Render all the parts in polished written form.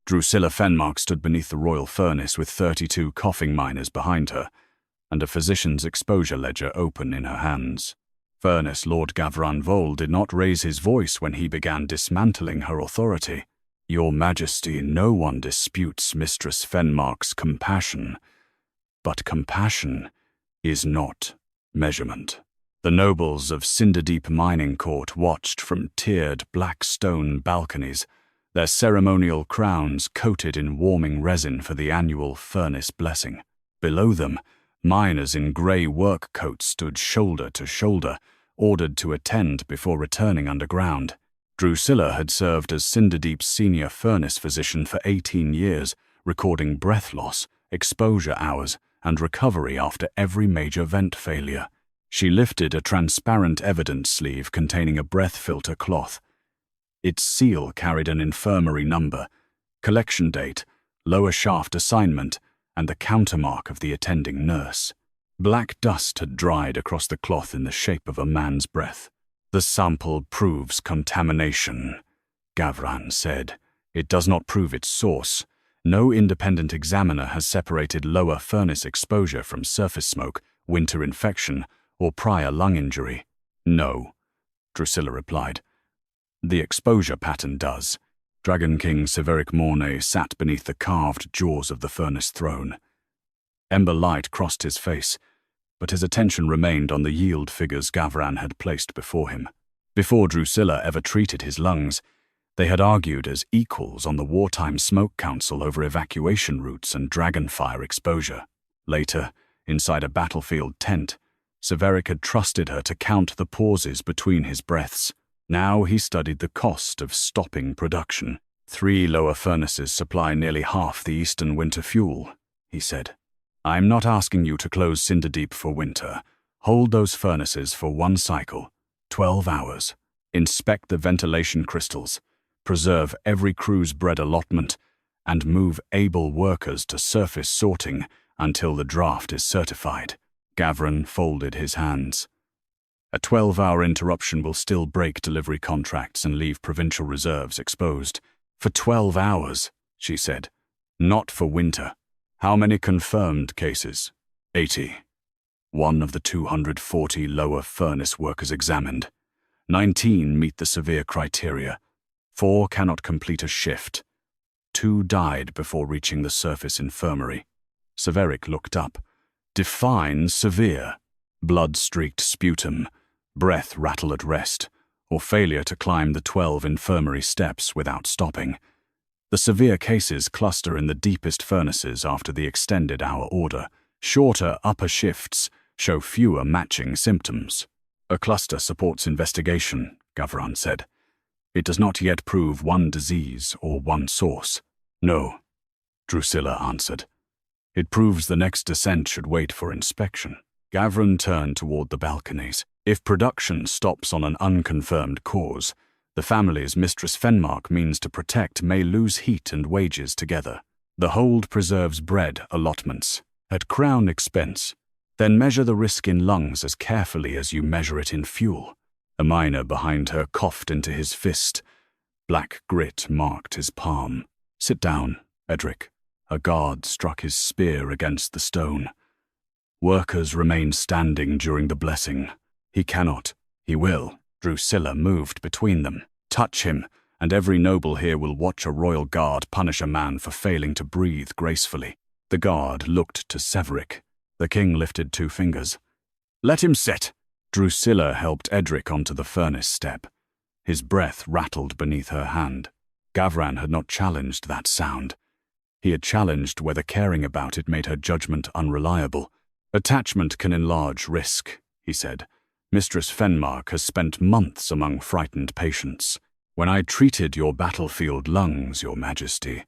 Drusilla Fenmark stood beneath the royal furnace with 32 coughing miners behind her, and a physician's exposure ledger open in her hands. Furnace Lord Gavran Vol did not raise his voice when he began dismantling her authority. "Your Majesty, no one disputes Mistress Fenmark's compassion, but compassion is not measurement." The nobles of Cinderdeep Mining Court watched from tiered black stone balconies, their ceremonial crowns coated in warming resin for the annual furnace blessing. Below them, miners in grey work coats stood shoulder to shoulder, ordered to attend before returning underground. Drusilla had served as Cinderdeep's senior furnace physician for 18 years, recording breath loss, exposure hours, and recovery after every major vent failure. She lifted a transparent evidence sleeve containing a breath filter cloth. Its seal carried an infirmary number, collection date, lower shaft assignment, and the countermark of the attending nurse. Black dust had dried across the cloth in the shape of a man's breath. "The sample proves contamination," Gavran said. "It does not prove its source. No independent examiner has separated lower furnace exposure from surface smoke, winter infection, or prior lung injury." "No," Drusilla replied. "The exposure pattern does." Dragon King Severic Mornay sat beneath the carved jaws of the furnace throne. Ember light crossed his face, but his attention remained on the yield figures Gavran had placed before him. Before Drusilla ever treated his lungs, they had argued as equals on the Wartime Smoke Council over evacuation routes and dragonfire exposure. Later, inside a battlefield tent, Severic had trusted her to count the pauses between his breaths. Now he studied the cost of stopping production. 3 lower furnaces supply nearly half the eastern winter fuel, he said. "I'm not asking you to close Cinderdeep for winter. Hold those furnaces for 1 cycle, 12 hours. Inspect the ventilation crystals, preserve every crew's bread allotment, and move able workers to surface sorting until the draft is certified." Gavran folded his hands. "A 12-hour interruption will still break delivery contracts and leave provincial reserves exposed." "For 12 hours, she said. "Not for winter." "How many confirmed cases?" 80. One of the 240 lower furnace workers examined. 19 meet the severe criteria. 4 cannot complete a shift. 2 died before reaching the surface infirmary. Severic looked up. "Define severe." "Blood-streaked sputum, breath rattle at rest, or failure to climb the 12 infirmary steps without stopping. The severe cases cluster in the deepest furnaces after the extended hour order. Shorter upper shifts show fewer matching symptoms." "A cluster supports investigation," Gavran said. "It does not yet prove one disease or one source." "No," Drusilla answered. "It proves the next descent should wait for inspection." Gavran turned toward the balconies. "If production stops on an unconfirmed cause, the families Mistress Fenmark means to protect may lose heat and wages together. The hold preserves bread allotments at crown expense. Then measure the risk in lungs as carefully as you measure it in fuel." A miner behind her coughed into his fist. Black grit marked his palm. "Sit down, Edric." A guard struck his spear against the stone. "Workers remain standing during the blessing." "He cannot." "He will." Drusilla moved between them. "Touch him, and every noble here will watch a royal guard punish a man for failing to breathe gracefully." The guard looked to Severic. The king lifted 2 fingers. "Let him sit." Drusilla helped Edric onto the furnace step. His breath rattled beneath her hand. Gavran had not challenged that sound. He had challenged whether caring about it made her judgment unreliable. "Attachment can enlarge risk," he said. "Mistress Fenmark has spent months among frightened patients. When I treated your battlefield lungs, Your Majesty,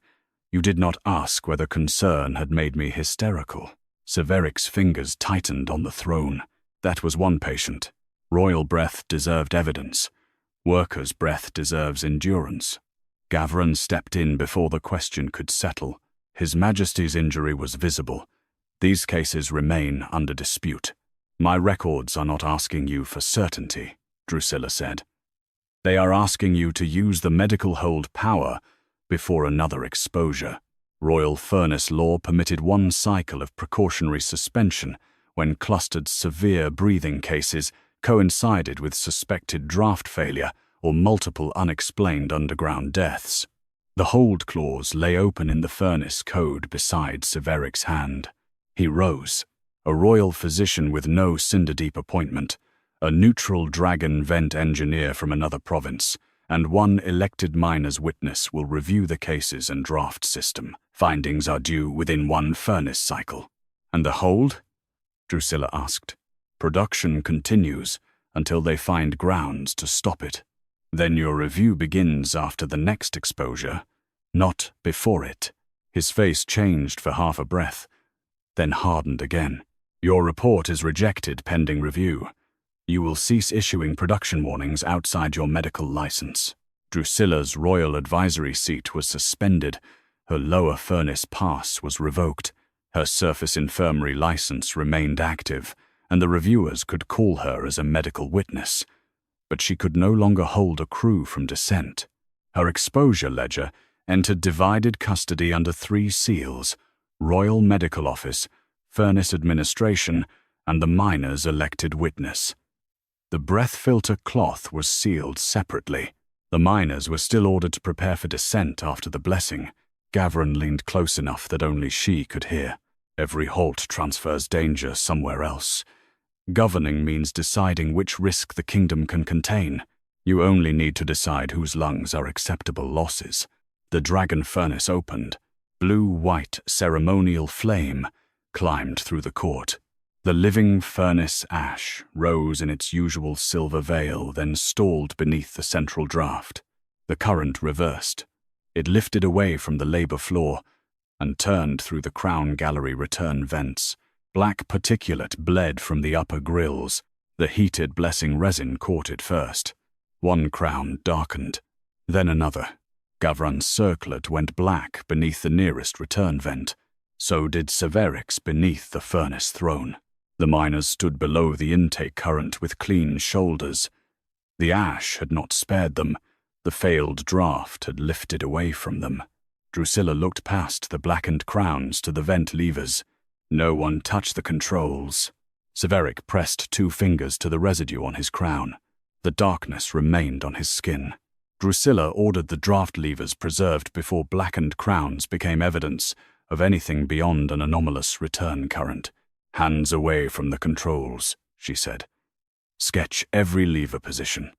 you did not ask whether concern had made me hysterical." Severic's fingers tightened on the throne. "That was one patient. Royal breath deserved evidence. Workers' breath deserves endurance." Gavran stepped in before the question could settle. His Majesty's injury was visible. "These cases remain under dispute." "My records are not asking you for certainty," Drusilla said. "They are asking you to use the medical hold power before another exposure. Royal furnace law permitted one cycle of precautionary suspension when clustered severe breathing cases coincided with suspected draft failure or multiple unexplained underground deaths. The hold clause lay open in the furnace code beside Severic's hand. He rose. A royal physician with no Cinderdeep appointment, a neutral dragon vent engineer from another province, and one elected miner's witness will review the cases and draft system. Findings are due within one furnace cycle. And the hold? Drusilla asked. Production continues until they find grounds to stop it. Then your review begins after the next exposure, not before it. His face changed for half a breath, then hardened again. Your report is rejected pending review. You will cease issuing production warnings outside your medical license. Drusilla's royal advisory seat was suspended. Her lower furnace pass was revoked. Her surface infirmary license remained active, and the reviewers could call her as a medical witness. But she could no longer hold a crew from dissent. Her exposure ledger entered divided custody under 3 seals: Royal Medical Office, Furnace Administration, and the miner's elected witness. The breath filter cloth was sealed separately. The miners were still ordered to prepare for descent after the blessing. Gavran leaned close enough that only she could hear. Every halt transfers danger somewhere else. Governing means deciding which risk the kingdom can contain. You only need to decide whose lungs are acceptable losses. The dragon furnace opened. Blue-white ceremonial flame climbed through the court. The living furnace ash rose in its usual silver veil, then stalled beneath the central draft. The current reversed. It lifted away from the labor floor and turned through the crown gallery return vents. Black particulate bled from the upper grills. The heated blessing resin caught it first. One crown darkened, then another. Gavran's circlet went black beneath the nearest return vent. So did Severic's beneath the furnace throne. The miners stood below the intake current with clean shoulders. The ash had not spared them. The failed draft had lifted away from them. Drusilla looked past the blackened crowns to the vent levers. No one touched the controls. Severic pressed 2 fingers to the residue on his crown. The darkness remained on his skin. Drusilla ordered the draft levers preserved before blackened crowns became evidence of anything beyond an anomalous return current. Hands away from the controls, she said. Sketch every lever position.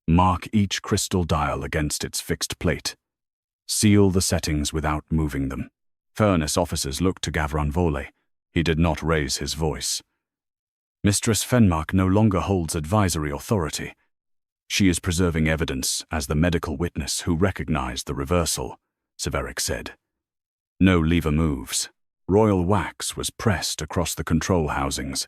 Mark each crystal dial against its fixed plate. Seal the settings without moving them. Furnace officers looked to Gavran Volay. He did not raise his voice. Mistress Fenmark no longer holds advisory authority. She is preserving evidence as the medical witness who recognized the reversal, Severic said. No lever moves. Royal wax was pressed across the control housings.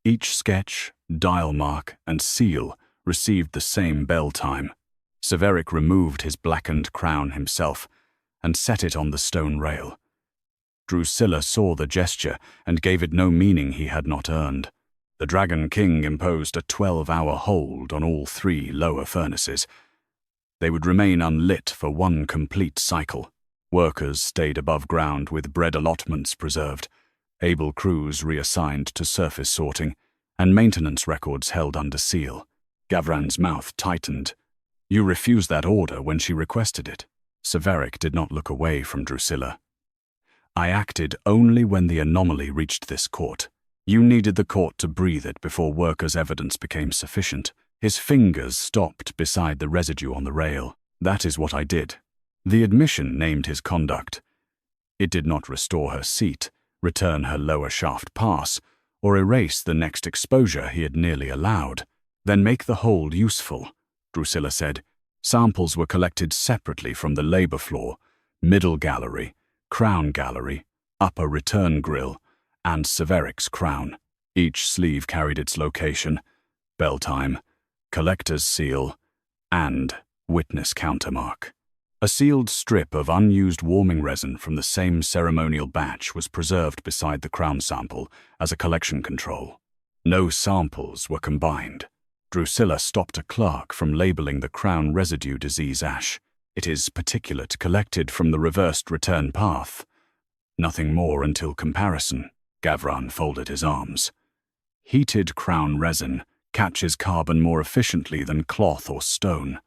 Each sketch, dial mark, and seal received the same bell time. Severic removed his blackened crown himself and set it on the stone rail. Drusilla saw the gesture and gave it no meaning he had not earned. The Dragon King imposed a 12-hour hold on all 3 lower furnaces. They would remain unlit for 1 complete cycle. Workers stayed above ground with bread allotments preserved, able crews reassigned to surface sorting, and maintenance records held under seal. Gavran's mouth tightened. You refused that order when she requested it. Severic did not look away from Drusilla. I acted only when the anomaly reached this court. You needed the court to breathe it before workers' evidence became sufficient. His fingers stopped beside the residue on the rail. That is what I did. The admission named his conduct. It did not restore her seat, return her lower shaft pass, or erase the next exposure he had nearly allowed. Then make the hold useful, Drusilla said. Samples were collected separately from the labor floor, middle gallery, crown gallery, upper return grill, and Severic's crown. Each sleeve carried its location, bell time, collector's seal, and witness countermark. A sealed strip of unused warming resin from the same ceremonial batch was preserved beside the crown sample as a collection control. No samples were combined. Drusilla stopped a clerk from labeling the crown residue disease ash. It is particulate collected from the reversed return path. Nothing more until comparison. Gavran folded his arms. Heated crown resin catches carbon more efficiently than cloth or stone.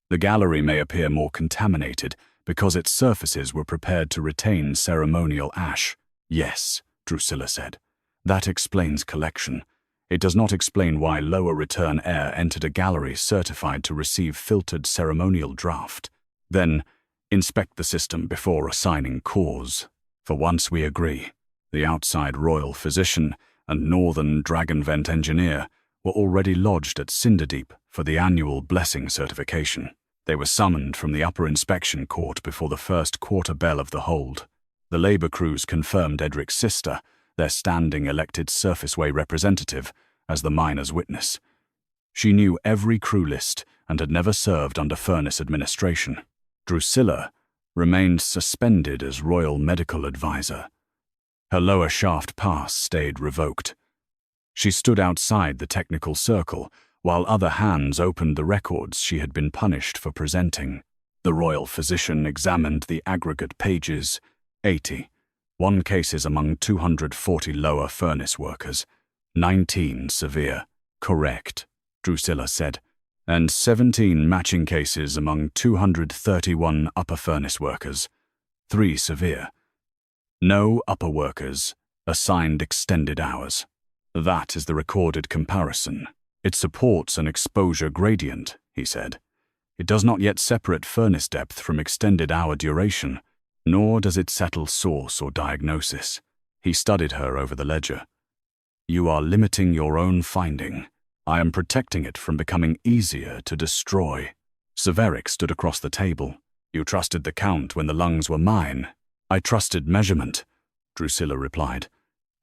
The gallery may appear more contaminated because its surfaces were prepared to retain ceremonial ash. Yes, Drusilla said. That explains collection. It does not explain why lower return air entered a gallery certified to receive filtered ceremonial draft. Then, inspect the system before assigning cause. For once we agree. The outside royal physician and northern dragon vent engineer were already lodged at Cinderdeep for the annual blessing certification. They were summoned from the upper inspection court before the first quarter bell of the hold. The labor crews confirmed Edric's sister, their standing elected surfaceway representative, as the miner's witness. She knew every crew list and had never served under furnace administration. Drusilla remained suspended as royal medical advisor. Her lower shaft pass stayed revoked. She stood outside the technical circle, while other hands opened the records she had been punished for presenting. The royal physician examined the aggregate pages. 81 cases among 240 lower furnace workers. 19 severe. Correct, Drusilla said. And 17 matching cases among 231 upper furnace workers. 3 severe. No upper workers assigned extended hours. That is the recorded comparison. It supports an exposure gradient, he said. It does not yet separate furnace depth from extended hour duration, nor does it settle source or diagnosis. He studied her over the ledger. You are limiting your own finding. I am protecting it from becoming easier to destroy. Severic stood across the table. You trusted the count when the lungs were mine. I trusted measurement, Drusilla replied.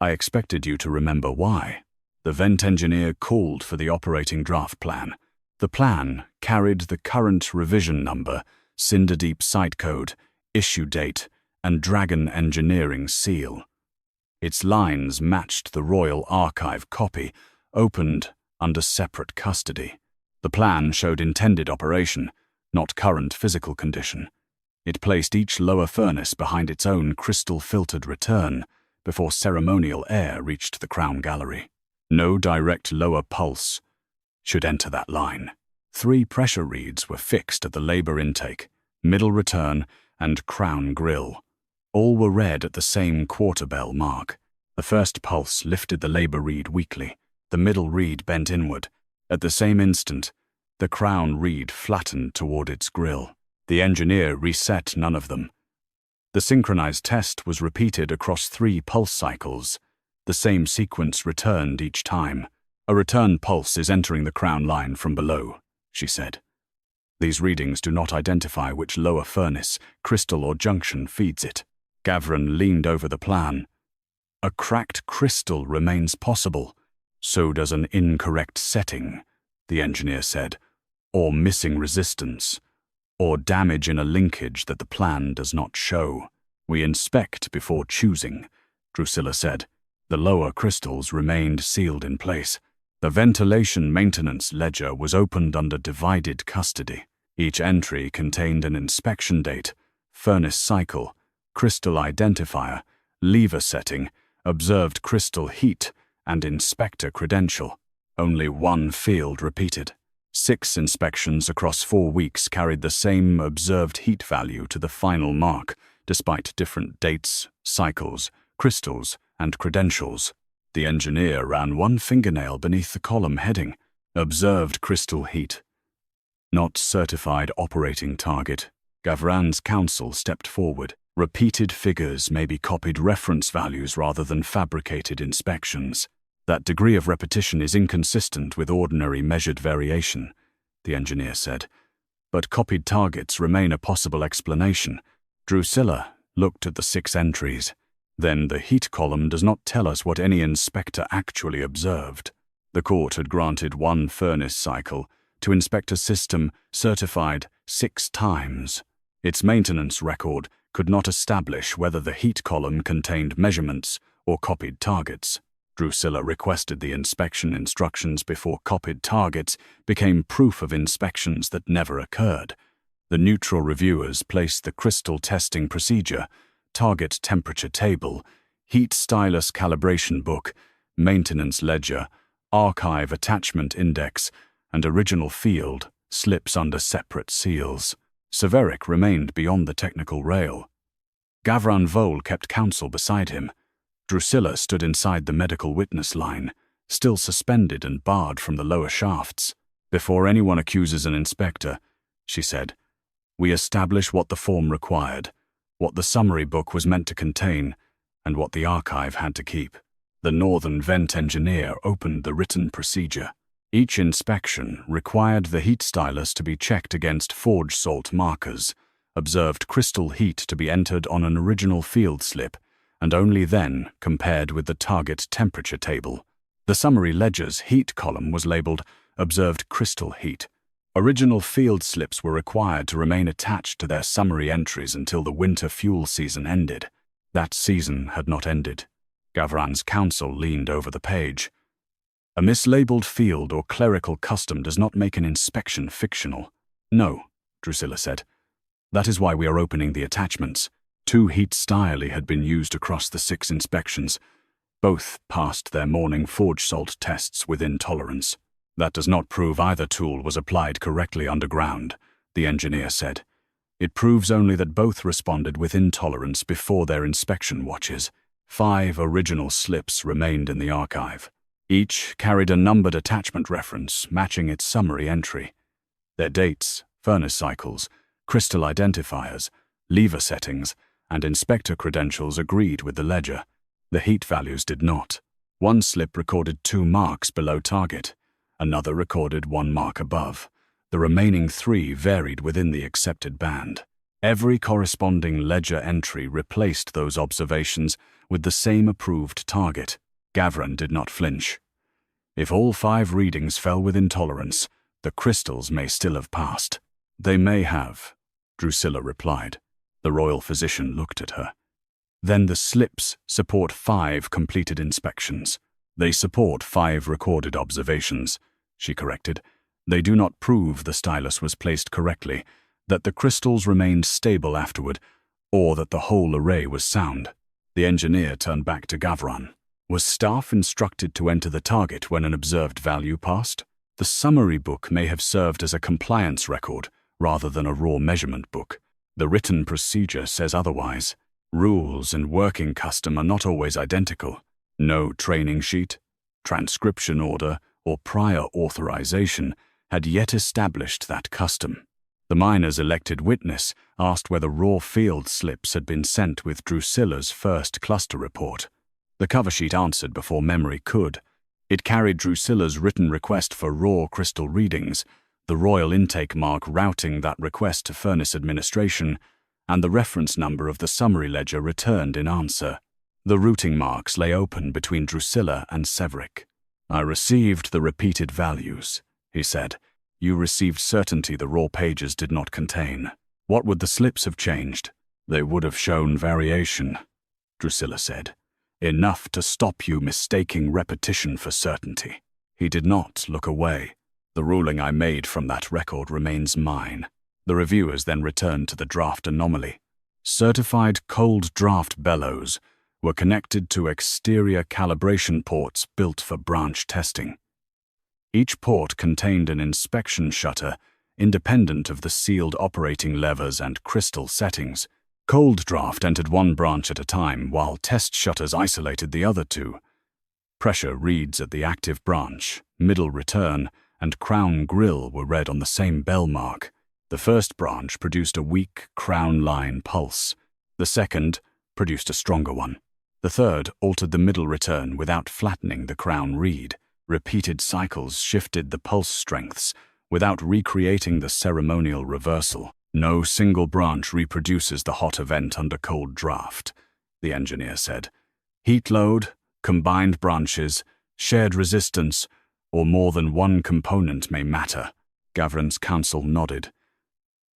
I expected you to remember why. The vent engineer called for the operating draft plan. The plan carried the current revision number, Cinderdeep site code, issue date, and Dragon Engineering seal. Its lines matched the Royal Archive copy, opened under separate custody. The plan showed intended operation, not current physical condition. It placed each lower furnace behind its own crystal-filtered return before ceremonial air reached the crown gallery. No direct lower pulse should enter that line. 3 pressure reads were fixed at the labor intake, middle return, and crown grill. All were read at the same quarter bell mark. The first pulse lifted the labor read weakly. The middle read bent inward. At the same instant, the crown read flattened toward its grill. The engineer reset none of them. The synchronized test was repeated across 3 pulse cycles. The same sequence returned each time. A return pulse is entering the crown line from below, she said. These readings do not identify which lower furnace, crystal, or junction feeds it. Gavran leaned over the plan. A cracked crystal remains possible. So does an incorrect setting, the engineer said, or missing resistance, or damage in a linkage that the plan does not show. We inspect before choosing, Drusilla said. The lower crystals remained sealed in place. The ventilation maintenance ledger was opened under divided custody. Each entry contained an inspection date, furnace cycle, crystal identifier, lever setting, observed crystal heat, and inspector credential. Only 1 field repeated. 6 inspections across 4 weeks carried the same observed heat value to the final mark, despite different dates, cycles, crystals, and credentials. The engineer ran 1 fingernail beneath the column heading, observed crystal heat. Not certified operating target. Gavran's counsel stepped forward. Repeated figures may be copied reference values rather than fabricated inspections. That degree of repetition is inconsistent with ordinary measured variation, the engineer said. But copied targets remain a possible explanation. Drusilla looked at the 6 entries. Then the heat column does not tell us what any inspector actually observed. The court had granted 1 furnace cycle to inspect a system certified 6 times. Its maintenance record could not establish whether the heat column contained measurements or copied targets. Drusilla requested the inspection instructions before copied targets became proof of inspections that never occurred. The neutral reviewers placed the crystal testing procedure, target temperature table, heat stylus calibration book, maintenance ledger, archive attachment index, and original field slips under separate seals. Severic remained beyond the technical rail. Gavran Vole kept counsel beside him. Drusilla stood inside the medical witness line, still suspended and barred from the lower shafts. "Before anyone accuses an inspector," she said, "we establish what the form required, what the summary book was meant to contain, and what the archive had to keep." The Northern Vent engineer opened the written procedure. Each inspection required the heat stylus to be checked against forge salt markers, observed crystal heat to be entered on an original field slip, and only then compared with the target temperature table. The summary ledger's heat column was labeled "Observed Crystal Heat." Original field slips were required to remain attached to their summary entries until the winter fuel season ended. That season had not ended. Gavran's counsel leaned over the page. "A mislabeled field or clerical custom does not make an inspection fictional." "No," Drusilla said. "That is why we are opening the attachments." 2 heat styli had been used across the 6 inspections. Both passed their morning forge salt tests within tolerance. "That does not prove either tool was applied correctly underground," the engineer said. "It proves only that both responded within tolerance before their inspection watches." 5 original slips remained in the archive. Each carried a numbered attachment reference matching its summary entry. Their dates, furnace cycles, crystal identifiers, lever settings, and inspector credentials agreed with the ledger. The heat values did not. One slip recorded 2 marks below target. Another recorded 1 mark above. The remaining 3 varied within the accepted band. Every corresponding ledger entry replaced those observations with the same approved target. Gavran did not flinch. "If all 5 readings fell within tolerance, the crystals may still have passed." "They may have," Drusilla replied. The royal physician looked at her. "Then the slips support 5 completed inspections." "They support 5 recorded observations," she corrected. "They do not prove the stylus was placed correctly, that the crystals remained stable afterward, or that the whole array was sound." The engineer turned back to Gavran. "Was staff instructed to enter the target when an observed value passed? The summary book may have served as a compliance record rather than a raw measurement book. The written procedure says otherwise. Rules and working custom are not always identical. No training sheet, transcription order, or prior authorization had yet established that custom." The miner's elected witness asked whether raw field slips had been sent with Drusilla's first cluster report. The cover sheet answered before memory could. It carried Drusilla's written request for raw crystal readings, the royal intake mark routing that request to furnace administration, and the reference number of the summary ledger returned in answer. The routing marks lay open between Drusilla and Severic. "I received the repeated values," he said. "You received certainty the raw pages did not contain. What would the slips have changed?" "They would have shown variation," Drusilla said. "Enough to stop you mistaking repetition for certainty." He did not look away. "The ruling I made from that record remains mine." The reviewers then returned to the draft anomaly. Certified cold draft bellows were connected to exterior calibration ports built for branch testing. Each port contained an inspection shutter independent of the sealed operating levers and crystal settings. Cold draft entered one branch at a time, while test shutters isolated the other 2. Pressure reads at the active branch, middle return, and crown grill were read on the same bell mark. The first branch produced a weak crown line pulse. The second produced a stronger one. The third altered the middle return without flattening the crown read. Repeated cycles shifted the pulse strengths without recreating the ceremonial reversal. "No single branch reproduces the hot event under cold draft," the engineer said. "Heat load, combined branches, shared resistance, or more than one component may matter." Gavran's counsel nodded.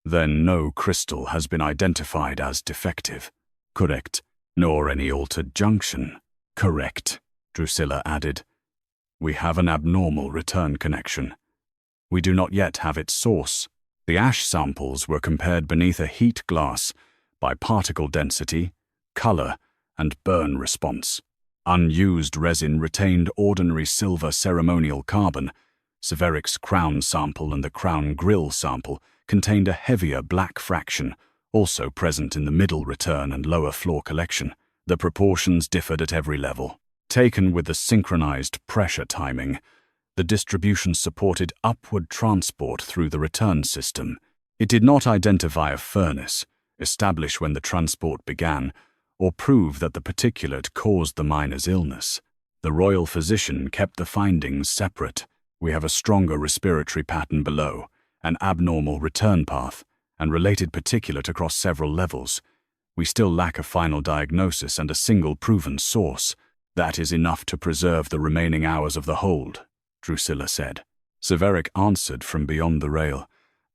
"Then no crystal has been identified as defective." "Correct." "Nor any altered junction." "Correct," Drusilla added. "We have an abnormal return connection. We do not yet have its source." The ash samples were compared beneath a heat glass by particle density, color, and burn response. Unused resin retained ordinary silver ceremonial carbon. Severic's crown sample and the crown grill sample contained a heavier black fraction, also present in the middle return and lower floor collection. The proportions differed at every level. Taken with the synchronized pressure timing, the distribution supported upward transport through the return system. It did not identify a furnace, establish when the transport began, or prove that the particulate caused the miner's illness. The royal physician kept the findings separate. We have a stronger respiratory pattern below, an abnormal return path, and related particulate across several levels. We still lack a final diagnosis and a single proven source. That is enough to preserve the remaining hours of the hold, Drusilla said. Severic answered from beyond the rail.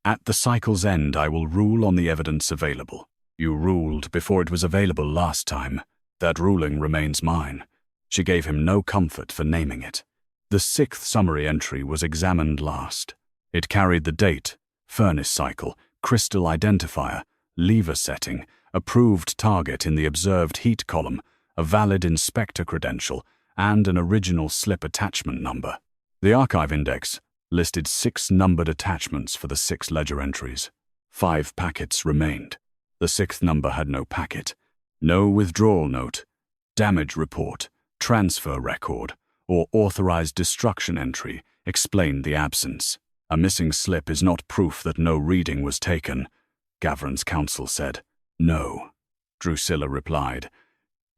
At the cycle's end, I will rule on the evidence available. You ruled before it was available last time. That ruling remains mine. She gave him no comfort for naming it. The 6th summary entry was examined last. It carried the date, furnace cycle, crystal identifier, lever setting, approved target in the observed heat column, a valid inspector credential, and an original slip attachment number. The archive index listed 6 numbered attachments for the 6 ledger entries. 5 packets remained. The 6th number had no packet, no withdrawal note, damage report, transfer record, or authorized destruction entry explained the absence. A missing slip is not proof that no reading was taken, Gavran's counsel said. No, Drusilla replied.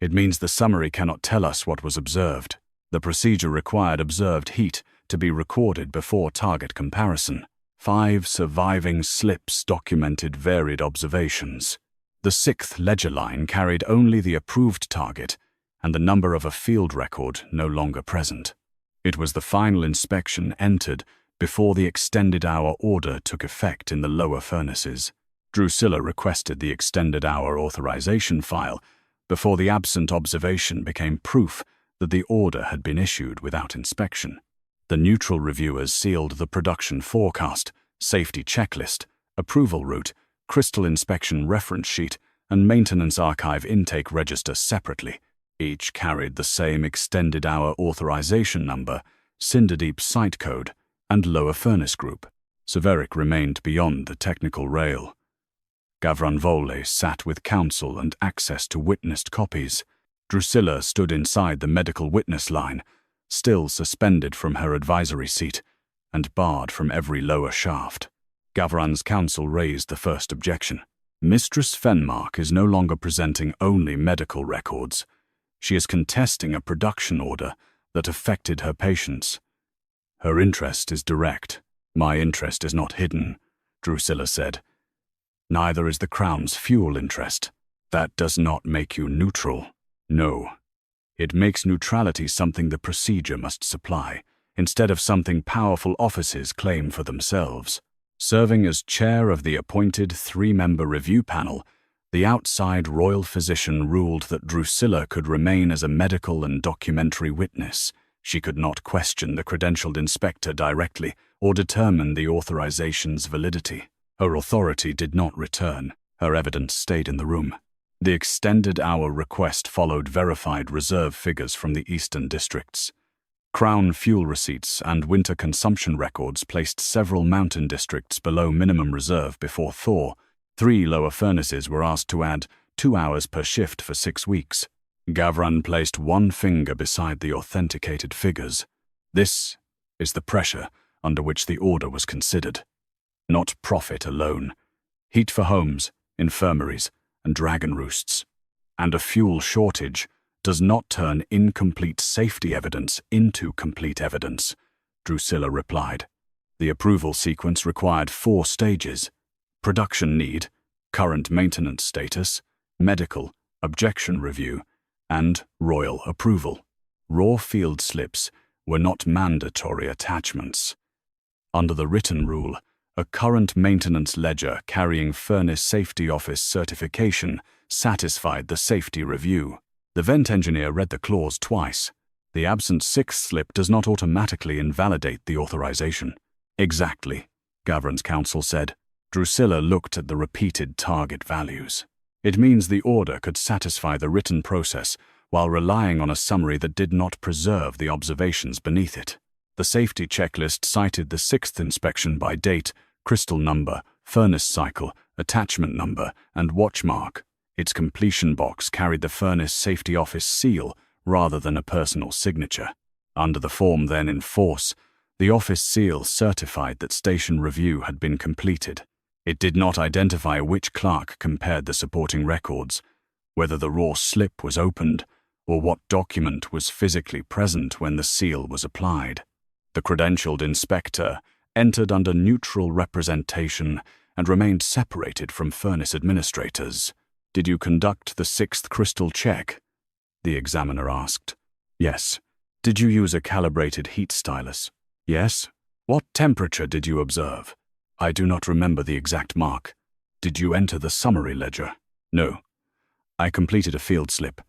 It means the summary cannot tell us what was observed. The procedure required observed heat to be recorded before target comparison. 5 surviving slips documented varied observations. The 6th ledger line carried only the approved target and the number of a field record no longer present. It was the final inspection entered before the extended hour order took effect in the lower furnaces. Drusilla requested the extended hour authorization file before the absent observation became proof that the order had been issued without inspection. The neutral reviewers sealed the production forecast, safety checklist, approval route, crystal inspection reference sheet, and maintenance archive intake register separately. Each carried the same extended hour authorization number, Cinderdeep site code, and lower furnace group. Severic remained beyond the technical rail. Gavran sat with counsel and access to witnessed copies. Drusilla stood inside the medical witness line, still suspended from her advisory seat and barred from every lower shaft. Gavran's counsel raised the first objection. Mistress Fenmark is no longer presenting only medical records. She is contesting a production order that affected her patients. Her interest is direct. My interest is not hidden, Drusilla said. Neither is the Crown's fuel interest. That does not make you neutral. No. It makes neutrality something the procedure must supply, instead of something powerful offices claim for themselves. Serving as chair of the appointed 3-member review panel, the outside royal physician ruled that Drusilla could remain as a medical and documentary witness. She could not question the credentialed inspector directly or determine the authorization's validity. Her authority did not return. Her evidence stayed in the room. The extended hour request followed verified reserve figures from the eastern districts. Crown fuel receipts and winter consumption records placed several mountain districts below minimum reserve before thaw. 3 lower furnaces were asked to add 2 hours per shift for 6 weeks. Gavran placed one finger beside the authenticated figures. This is the pressure under which the order was considered. Not profit alone. Heat for homes, infirmaries, and dragon roosts. And a fuel shortage does not turn incomplete safety evidence into complete evidence, Drusilla replied. The approval sequence required 4 stages: production need, current maintenance status, medical, objection review, and royal approval. Raw field slips were not mandatory attachments. Under the written rule, a current maintenance ledger carrying Furnace Safety Office certification satisfied the safety review. The vent engineer read the clause twice. The absent 6th slip does not automatically invalidate the authorization. Exactly, Gavran's counsel said. Drusilla looked at the repeated target values. It means the order could satisfy the written process while relying on a summary that did not preserve the observations beneath it. The safety checklist cited the 6th inspection by date, crystal number, furnace cycle, attachment number, and watch mark. Its completion box carried the furnace safety office seal rather than a personal signature. Under the form then in force, the office seal certified that station review had been completed. It did not identify which clerk compared the supporting records, whether the raw slip was opened, or what document was physically present when the seal was applied. The credentialed inspector entered under neutral representation and remained separated from furnace administrators. "Did you conduct the 6th crystal check?" the examiner asked. "Yes." "Did you use a calibrated heat stylus?" "Yes." "What temperature did you observe?" "I do not remember the exact mark." "Did you enter the summary ledger?" "No." "I completed a field slip.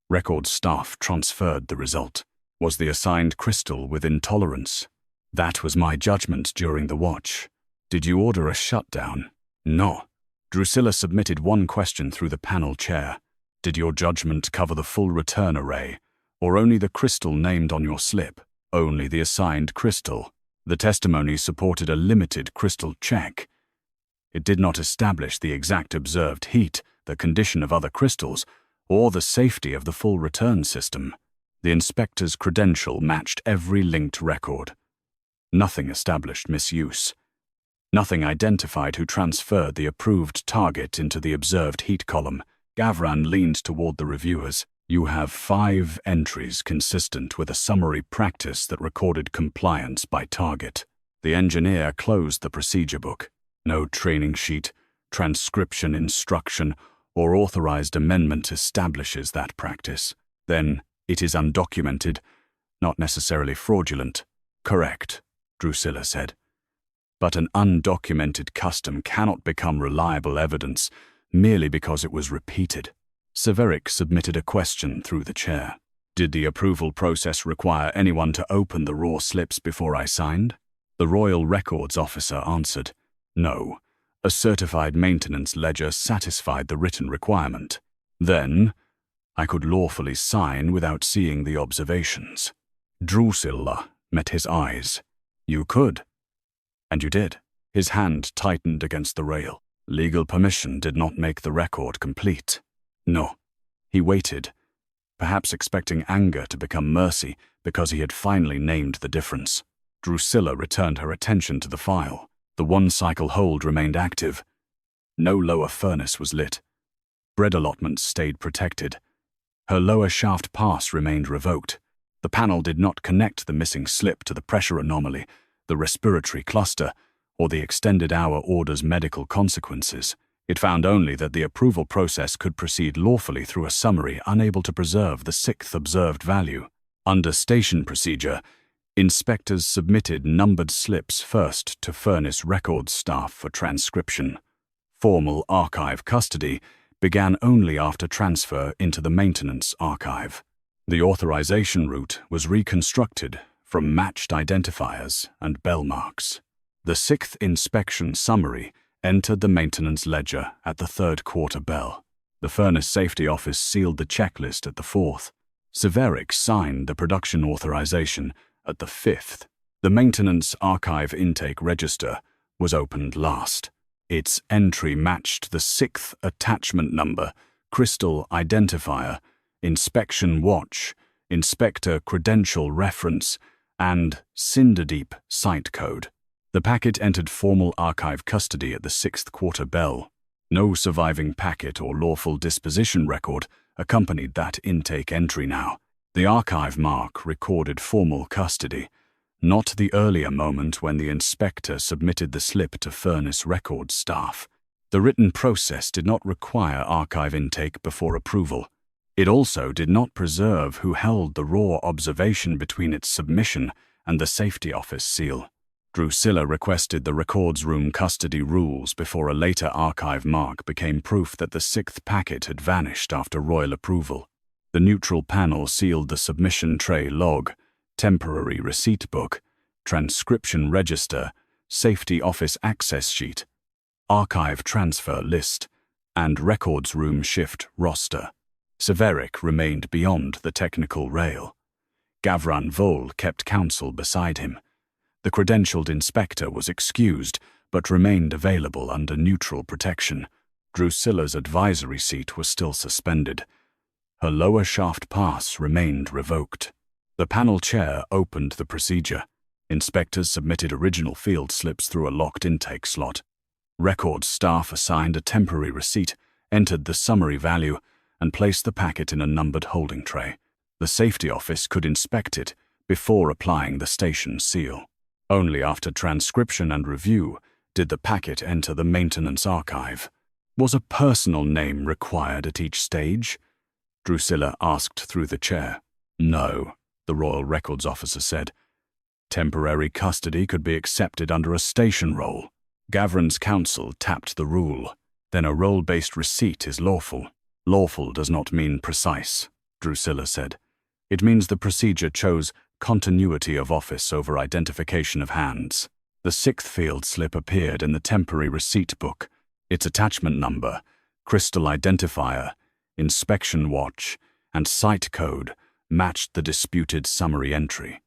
Records staff transferred the result." "Was the assigned crystal within tolerance?" "That was my judgment during the watch." "Did you order a shutdown?" "No." Drusilla submitted one question through the panel chair. "Did your judgment cover the full return array, or only the crystal named on your slip?" "Only the assigned crystal." The testimony supported a limited crystal check. It did not establish the exact observed heat, the condition of other crystals, or the safety of the full return system. The inspector's credential matched every linked record. Nothing established misuse. Nothing identified who transferred the approved target into the observed heat column. Gavran leaned toward the reviewers. "You have 5 entries consistent with a summary practice that recorded compliance by target." The engineer closed the procedure book. "No training sheet, transcription instruction, or authorized amendment establishes that practice." "Then it is undocumented, not necessarily fraudulent." "Correct," Drusilla said. "But an undocumented custom cannot become reliable evidence merely because it was repeated." Severic submitted a question through the chair. "Did the approval process require anyone to open the raw slips before I signed?" The Royal Records officer answered, "No. A certified maintenance ledger satisfied the written requirement. Then, I could lawfully sign without seeing the observations." Drusilla met his eyes. "You could." "And you did." His hand tightened against the rail. "Legal permission did not make the record complete." "No." He waited, perhaps expecting anger to become mercy because he had finally named the difference. Drusilla returned her attention to the file. The 1-cycle hold remained active. No lower furnace was lit. Bread allotments stayed protected. Her lower shaft pass remained revoked. The panel did not connect the missing slip to the pressure anomaly, the respiratory cluster, or the extended hour order's medical consequences. It found only that the approval process could proceed lawfully through a summary unable to preserve the 6th observed value. Under station procedure, inspectors submitted numbered slips first to furnace records staff for transcription. Formal archive custody began only after transfer into the maintenance archive. The authorization route was reconstructed from matched identifiers and bell marks. The 6th inspection summary entered the maintenance ledger at the 3rd quarter bell. The furnace safety office sealed the checklist at the 4th. Severic signed the production authorization at the 5th. The maintenance archive intake register was opened last. Its entry matched the 6th attachment number, crystal identifier, inspection watch, inspector credential reference, and Cinderdeep site code. The packet entered formal archive custody at the 6th quarter bell. No surviving packet or lawful disposition record accompanied that intake entry now. The archive mark recorded formal custody, not the earlier moment when the inspector submitted the slip to furnace records staff. The written process did not require archive intake before approval. It also did not preserve who held the raw observation between its submission and the safety office seal. Drusilla requested the records room custody rules before a later archive mark became proof that the 6th packet had vanished after royal approval. The neutral panel sealed the submission tray log, temporary receipt book, transcription register, safety office access sheet, archive transfer list, and records room shift roster. Severic remained beyond the technical rail. Gavran Vol kept counsel beside him. The credentialed inspector was excused, but remained available under neutral protection. Drusilla's advisory seat was still suspended. Her lower shaft pass remained revoked. The panel chair opened the procedure. Inspectors submitted original field slips through a locked intake slot. Records staff assigned a temporary receipt, entered the summary value, and placed the packet in a numbered holding tray. The safety office could inspect it before applying the station seal. Only after transcription and review did the packet enter the maintenance archive. Was a personal name required at each stage? Drusilla asked through the chair. No, the Royal Records officer said. Temporary custody could be accepted under a station roll. Gavran's counsel tapped the rule. Then a roll-based receipt is lawful. Lawful does not mean precise, Drusilla said. It means the procedure chose continuity of office over identification of hands. The sixth field slip appeared in the temporary receipt book. Its attachment number, crystal identifier, inspection watch, and site code matched the disputed summary entry.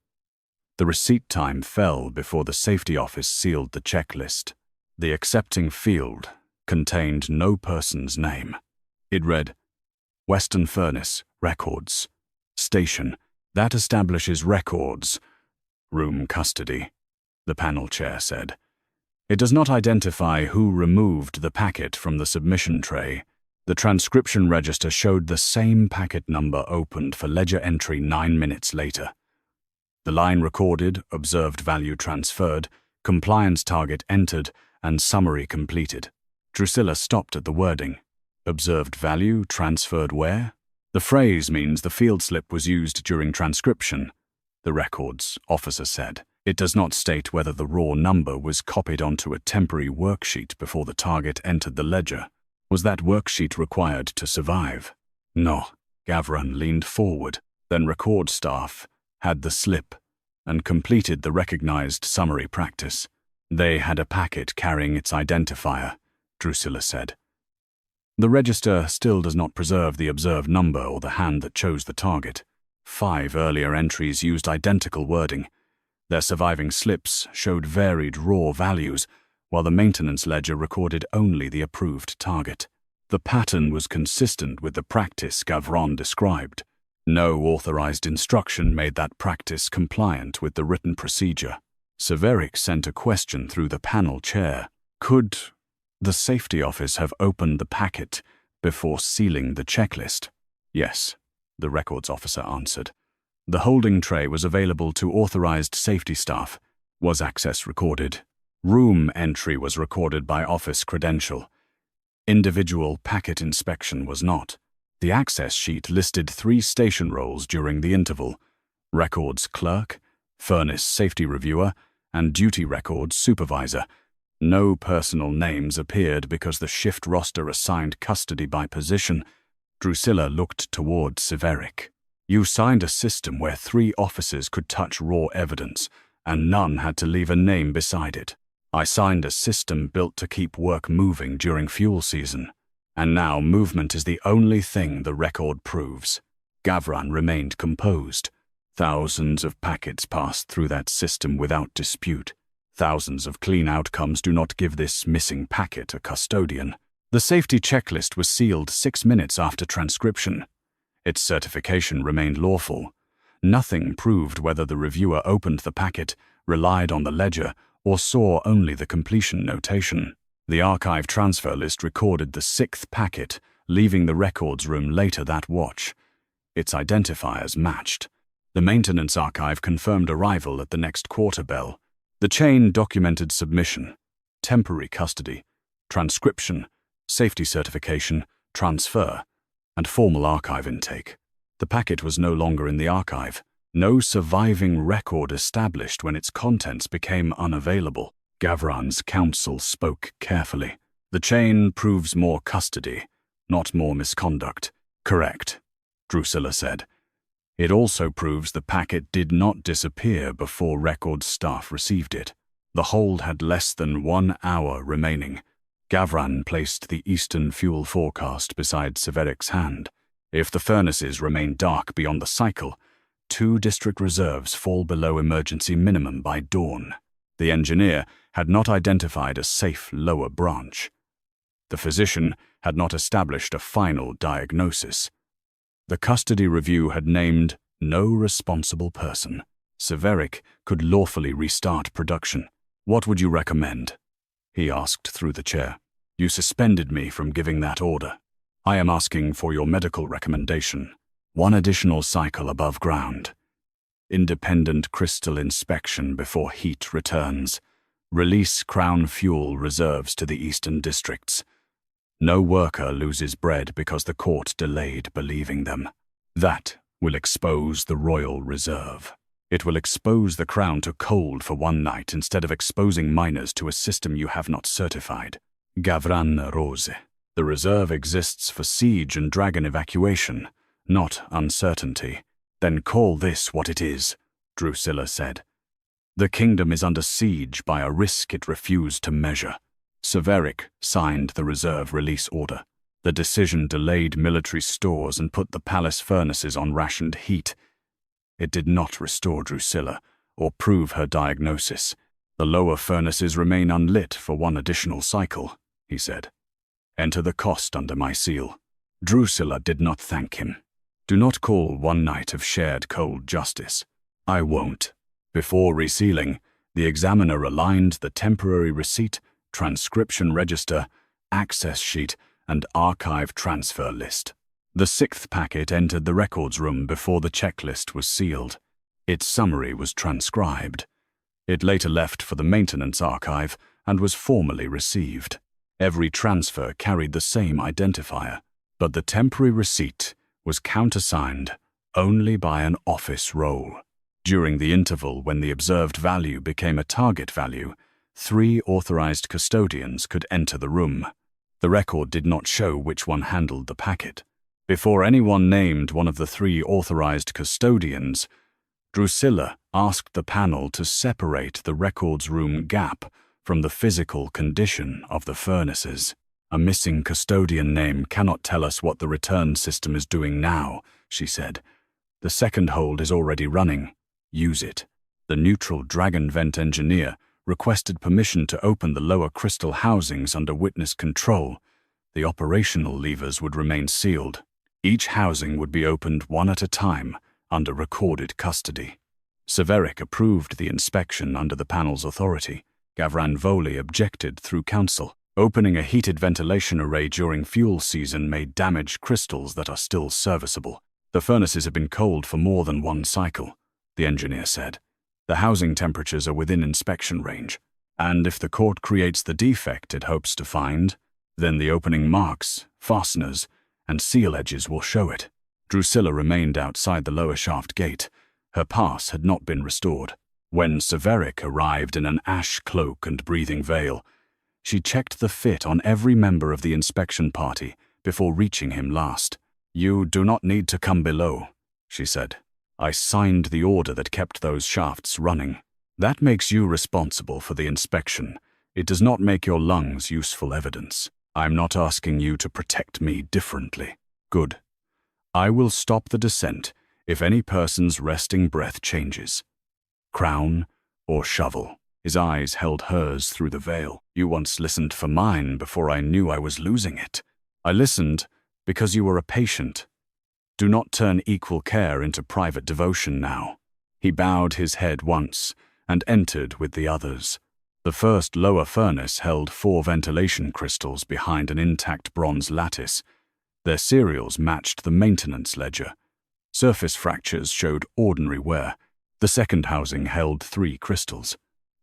The receipt time fell before the safety office sealed the checklist. The accepting field contained no person's name. It read, Western Furnace, Records. Station, that establishes records. Room custody, the panel chair said. It does not identify who removed the packet from the submission tray. The transcription register showed the same packet number opened for ledger entry 9 minutes later. The line recorded, observed value transferred, compliance target entered, and summary completed. Drusilla stopped at the wording. Observed value transferred where? The phrase means the field slip was used during transcription, the records officer said. It does not state whether the raw number was copied onto a temporary worksheet before the target entered the ledger. Was that worksheet required to survive? No. Gavran leaned forward. Then record staff had the slip and completed the recognized summary practice. They had a packet carrying its identifier, Drusilla said. The register still does not preserve the observed number or the hand that chose the target. 5 earlier entries used identical wording. Their surviving slips showed varied raw values, while the maintenance ledger recorded only the approved target. The pattern was consistent with the practice Gavran described. No authorized instruction made that practice compliant with the written procedure. Severic sent a question through the panel chair. Could the safety office have opened the packet before sealing the checklist? Yes, the records officer answered. The holding tray was available to authorized safety staff. Was access recorded? Room entry was recorded by office credential. Individual packet inspection was not. The access sheet listed 3 station roles during the interval: records clerk, furnace safety reviewer, and duty records supervisor. No personal names appeared because the shift roster assigned custody by position. Drusilla looked toward Severic. You signed a system where 3 officers could touch raw evidence, and none had to leave a name beside it. I signed a system built to keep work moving during fuel season, and now movement is the only thing the record proves. Gavran remained composed. Thousands of packets passed through that system without dispute. Thousands of clean outcomes do not give this missing packet a custodian. The safety checklist was sealed 6 minutes after transcription. Its certification remained lawful. Nothing proved whether the reviewer opened the packet, relied on the ledger, or saw only the completion notation. The archive transfer list recorded the 6th packet, leaving the records room later that watch. Its identifiers matched. The maintenance archive confirmed arrival at the next quarter bell. The chain documented submission, temporary custody, transcription, safety certification, transfer, and formal archive intake. The packet was no longer in the archive. No surviving record established when its contents became unavailable. Gavran's counsel spoke carefully. The chain proves more custody, not more misconduct. Correct, Drusilla said. It also proves the packet did not disappear before records staff received it. The hold had less than 1 hour remaining. Gavran placed the Eastern fuel forecast beside Severic's hand. If the furnaces remain dark beyond the cycle, 2 district reserves fall below emergency minimum by dawn. The engineer had not identified a safe lower branch. The physician had not established a final diagnosis. The custody review had named no responsible person. Severic could lawfully restart production. "What would you recommend?" he asked through the chair. "You suspended me from giving that order. I am asking for your medical recommendation. 1 additional cycle above ground. Independent crystal inspection before heat returns. Release Crown fuel reserves to the eastern districts. No worker loses bread because the court delayed believing them. That will expose the royal reserve. It will expose the Crown to cold for 1 night instead of exposing miners to a system you have not certified. Gavran Rose. The reserve exists for siege and dragon evacuation, not uncertainty." "Then call this what it is," Drusilla said. "The kingdom is under siege by a risk it refused to measure." Severic signed the reserve release order. The decision delayed military stores and put the palace furnaces on rationed heat. It did not restore Drusilla or prove her diagnosis. "The lower furnaces remain unlit for 1 additional cycle," he said. "Enter the cost under my seal." Drusilla did not thank him. "Do not call 1 night of shared cold justice." "I won't." Before resealing, the examiner aligned the temporary receipt, transcription register, access sheet, and archive transfer list. The 6th packet entered the records room before the checklist was sealed. Its summary was transcribed. It later left for the maintenance archive and was formally received. Every transfer carried the same identifier, but the temporary receipt was countersigned only by an office roll. During the interval when the observed value became a target value, 3 authorized custodians could enter the room. The record did not show which one handled the packet. Before anyone named one of the 3 authorized custodians, Drusilla asked the panel to separate the records room gap from the physical condition of the furnaces. "A missing custodian name cannot tell us what the return system is doing now," she said. "The second hold is already running. Use it." The neutral dragon vent engineer requested permission to open the lower crystal housings under witness control. The operational levers would remain sealed. Each housing would be opened 1 at a time under recorded custody. Severic approved the inspection under the panel's authority. Gavran Voli objected through counsel. Opening a heated ventilation array during fuel season may damage crystals that are still serviceable. "The furnaces have been cold for more than 1 cycle," the engineer said. "The housing temperatures are within inspection range, and if the court creates the defect it hopes to find, then the opening marks, fasteners, and seal edges will show it." Drusilla remained outside the lower shaft gate. Her pass had not been restored. When Severic arrived in an ash cloak and breathing veil, she checked the fit on every member of the inspection party before reaching him last. "You do not need to come below," she said. "I signed the order that kept those shafts running. That makes you responsible for the inspection. It does not make your lungs useful evidence. I'm not asking you to protect me differently." "Good. I will stop the descent if any person's resting breath changes. Crown or shovel?" His eyes held hers through the veil. "You once listened for mine before I knew I was losing it. I listened because you were a patient. Do not turn equal care into private devotion now." He bowed his head once and entered with the others. The first lower furnace held 4 ventilation crystals behind an intact bronze lattice. Their serials matched the maintenance ledger. Surface fractures showed ordinary wear. The second housing held 3 crystals.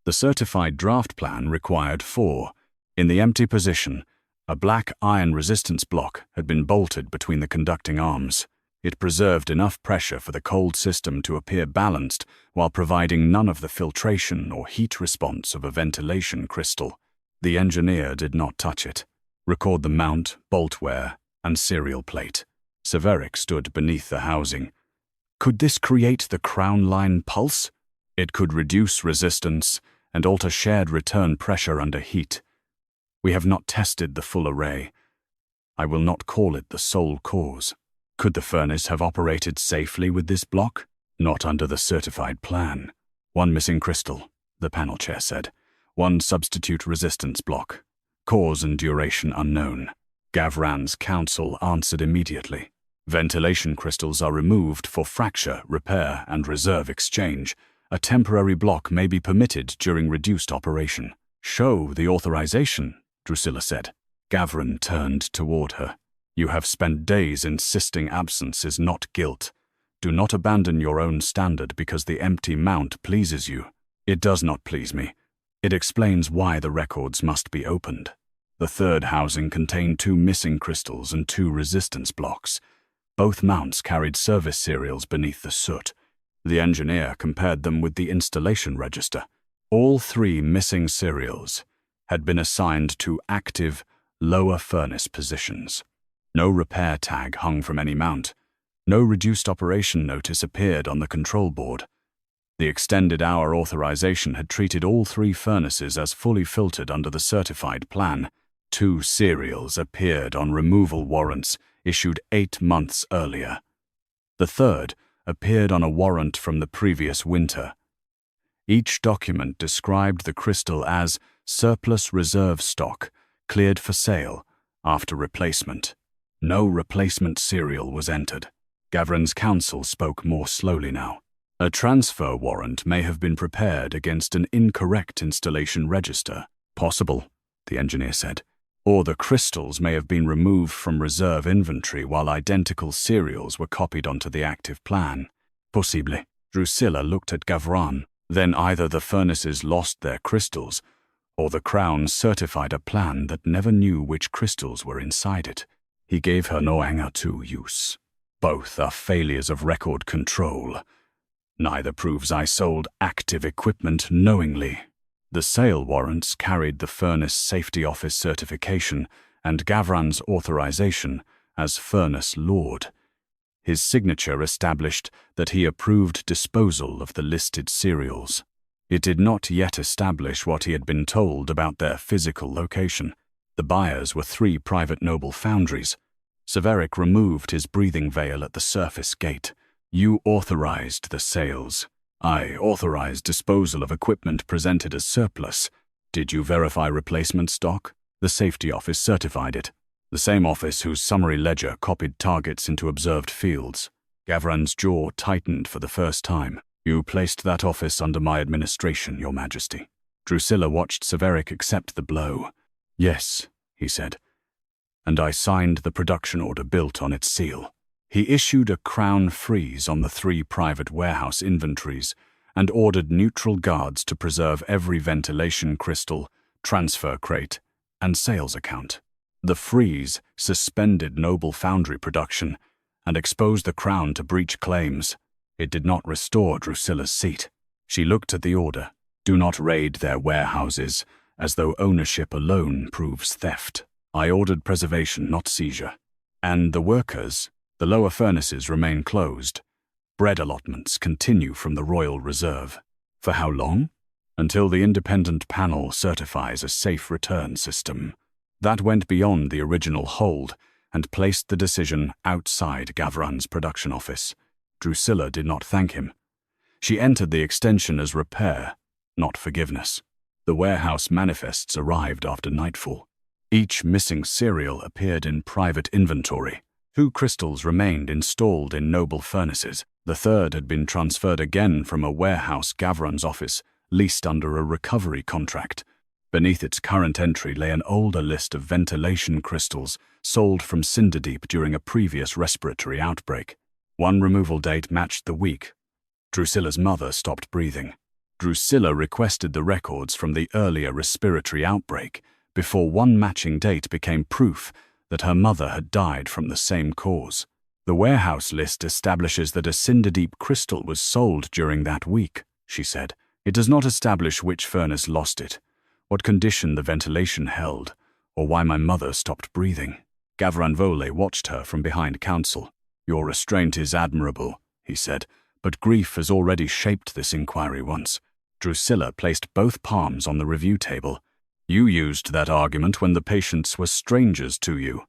The certified draft plan required 4. In the empty position, a black iron resistance block had been bolted between the conducting arms. It preserved enough pressure for the cold system to appear balanced while providing none of the filtration or heat response of a ventilation crystal. The engineer did not touch it. "Record the mount, bolt wear, and serial plate." Severic stood beneath the housing. "Could this create the crown line pulse?" "It could reduce resistance and alter shared return pressure under heat. We have not tested the full array. I will not call it the sole cause. Could the furnace have operated safely with this block? Not under the certified plan. One missing crystal, the panel chair said. One substitute resistance block. Cause and duration unknown. Gavran's counsel answered immediately. Ventilation crystals are removed for fracture, repair, and reserve exchange. A temporary block may be permitted during reduced operation. Show the authorization, Drusilla said. Gavran turned toward her. You have spent days insisting absence is not guilt. Do not abandon your own standard because the empty mount pleases you. It does not please me. It explains why the records must be opened. The third housing contained 2 missing crystals and 2 resistance blocks. Both mounts carried service serials beneath the soot. The engineer compared them with the installation register. All 3 missing serials had been assigned to active, lower furnace positions. No repair tag hung from any mount. No reduced operation notice appeared on the control board. The extended hour authorization had treated all 3 furnaces as fully filtered under the certified plan. 2 serials appeared on removal warrants issued 8 months earlier. The third appeared on a warrant from the previous winter. Each document described the crystal as surplus reserve stock, cleared for sale, after replacement. No replacement serial was entered. Gavran's counsel spoke more slowly now. A transfer warrant may have been prepared against an incorrect installation register. Possible, the engineer said. Or the crystals may have been removed from reserve inventory while identical serials were copied onto the active plan. Possible. Drusilla looked at Gavran. Then either the furnaces lost their crystals, or the Crown certified a plan that never knew which crystals were inside it. He gave her no anger to use. Both are failures of record control. Neither proves I sold active equipment knowingly. The sale warrants carried the Furnace Safety Office certification and Gavran's authorization as Furnace Lord. His signature established that he approved disposal of the listed serials. It did not yet establish what he had been told about their physical location. The buyers were 3 private noble foundries. Severic removed his breathing veil at the surface gate. You authorized the sales. I authorized disposal of equipment presented as surplus. Did you verify replacement stock? The safety office certified it. The same office whose summary ledger copied targets into observed fields. Gavran's jaw tightened for the first time. You placed that office under my administration, Your Majesty. Drusilla watched Severic accept the blow. Yes, he said. And I signed the production order built on its seal. He issued a crown freeze on the 3 private warehouse inventories and ordered neutral guards to preserve every ventilation crystal, transfer crate, and sales account. The freeze suspended Noble Foundry production and exposed the Crown to breach claims. It did not restore Drusilla's seat. She looked at the order. Do not raid their warehouses, as though ownership alone proves theft. I ordered preservation, not seizure. And the workers, the lower furnaces remain closed. Bread allotments continue from the Royal Reserve. For how long? Until the independent panel certifies a safe return system. That went beyond the original hold and placed the decision outside Gavran's production office. Drusilla did not thank him. She entered the extension as repair, not forgiveness. The warehouse manifests arrived after nightfall. Each missing serial appeared in private inventory. 2 crystals remained installed in noble furnaces. The third had been transferred again from a warehouse Gavran's office, leased under a recovery contract. Beneath its current entry lay an older list of ventilation crystals sold from Cinderdeep during a previous respiratory outbreak. One removal date matched the week. Drusilla's mother stopped breathing. Drusilla requested the records from the earlier respiratory outbreak before one matching date became proof that her mother had died from the same cause. The warehouse list establishes that a Cinderdeep crystal was sold during that week, she said. It does not establish which furnace lost it, what condition the ventilation held, or why my mother stopped breathing. Gavran Volé watched her from behind counsel. Your restraint is admirable, he said, but grief has already shaped this inquiry once. Drusilla placed both palms on the review table. You used that argument when the patients were strangers to you.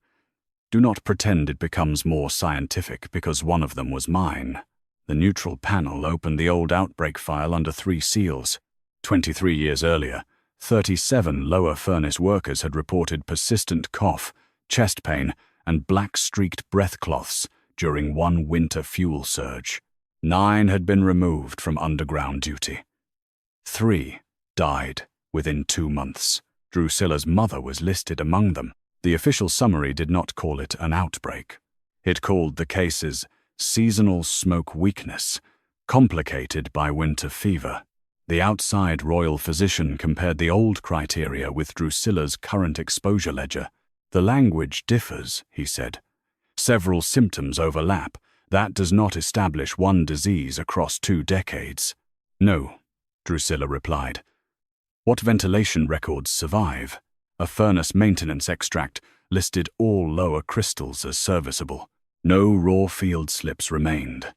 Do not pretend it becomes more scientific because one of them was mine. The neutral panel opened the old outbreak file under 3 seals. 23 years earlier, 37 lower furnace workers had reported persistent cough, chest pain, and black-streaked breath cloths during one winter fuel surge. 9 had been removed from underground duty. 3 died within 2 months. Drusilla's mother was listed among them. The official summary did not call it an outbreak. It called the cases seasonal smoke weakness, complicated by winter fever. The outside royal physician compared the old criteria with Drusilla's current exposure ledger. The language differs, he said. Several symptoms overlap. That does not establish one disease across 2 decades. No, Drusilla replied. What ventilation records survive? A furnace maintenance extract listed all lower crystals as serviceable. No raw field slips remained.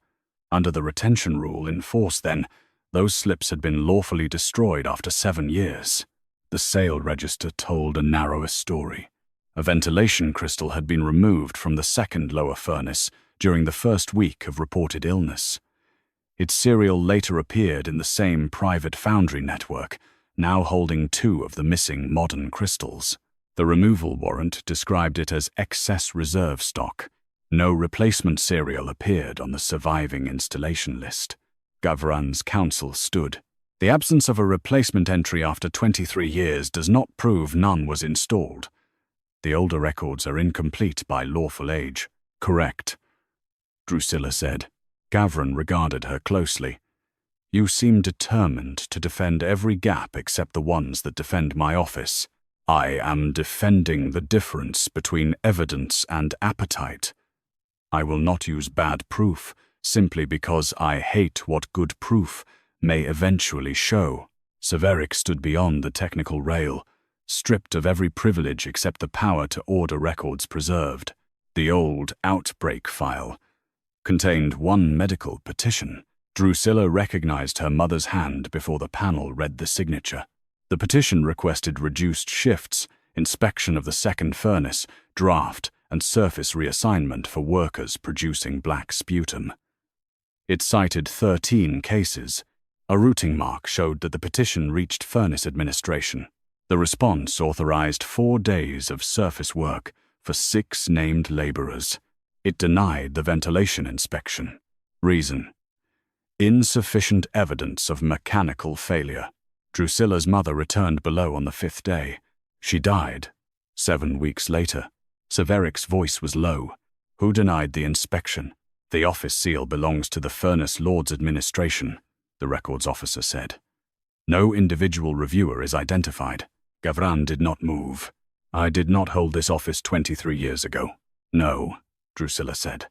Under the retention rule in force then, those slips had been lawfully destroyed after 7 years. The sale register told a narrower story. A ventilation crystal had been removed from the second lower furnace during the first week of reported illness. Its serial later appeared in the same private foundry network, now holding 2 of the missing modern crystals. The removal warrant described it as excess reserve stock. No replacement serial appeared on the surviving installation list. Gavran's counsel stood. The absence of a replacement entry after 23 years does not prove none was installed. The older records are incomplete by lawful age. Correct, Drusilla said. Gavran regarded her closely. You seem determined to defend every gap except the ones that defend my office. I am defending the difference between evidence and appetite. I will not use bad proof simply because I hate what good proof may eventually show. Severic stood beyond the technical rail, stripped of every privilege except the power to order records preserved. The old outbreak file contained 1 medical petition. Drusilla recognized her mother's hand before the panel read the signature. The petition requested reduced shifts, inspection of the second furnace, draft, and surface reassignment for workers producing black sputum. It cited 13 cases. A routing mark showed that the petition reached furnace administration. The response authorized 4 days of surface work for 6 named laborers. It denied the ventilation inspection. Reason: insufficient evidence of mechanical failure. Drusilla's mother returned below on the 5th day. She died 7 weeks later. Severic's voice was low. Who denied the inspection? The office seal belongs to the Furnace Lord's administration, the records officer said. No individual reviewer is identified. Gavran did not move. I did not hold this office 23 years ago. No, Drusilla said.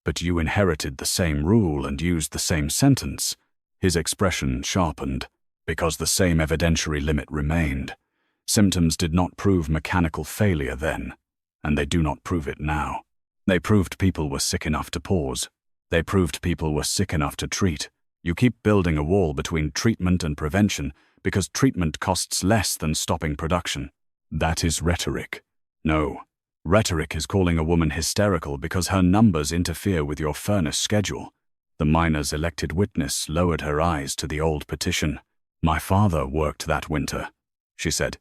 But you inherited the same rule and used the same sentence. His expression sharpened. Because the same evidentiary limit remained. Symptoms did not prove mechanical failure then, and they do not prove it now. They proved people were sick enough to pause. They proved people were sick enough to treat. You keep building a wall between treatment and prevention because treatment costs less than stopping production. That is rhetoric. No. Rhetoric is calling a woman hysterical because her numbers interfere with your furnace schedule. The miner's elected witness lowered her eyes to the old petition. My father worked that winter, she said.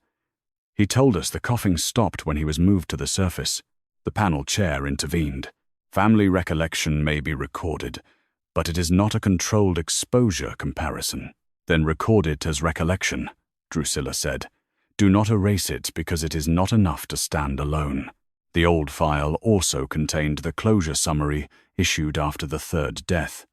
He told us the coughing stopped when he was moved to the surface. The panel chair intervened. Family recollection may be recorded, but it is not a controlled exposure comparison. Then record it as recollection, Drusilla said. Do not erase it because it is not enough to stand alone. The old file also contained the closure summary issued after the 3rd death.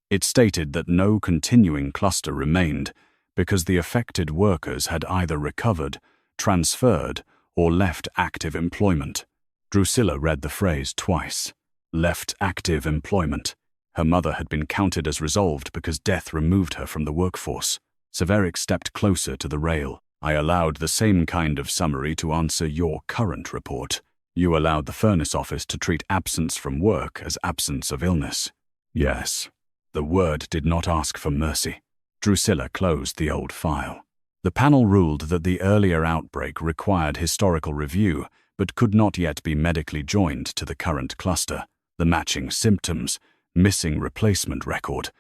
It stated that no continuing cluster remained because the affected workers had either recovered, transferred, or left active employment. Drusilla read the phrase twice. Left active employment. Her mother had been counted as resolved because death removed her from the workforce. Severic stepped closer to the rail. I allowed the same kind of summary to answer your current report. You allowed the furnace office to treat absence from work as absence of illness. Yes. The word did not ask for mercy. Drusilla closed the old file. The panel ruled that the earlier outbreak required historical review, but could not yet be medically joined to the current cluster. The matching symptoms, missing replacement record,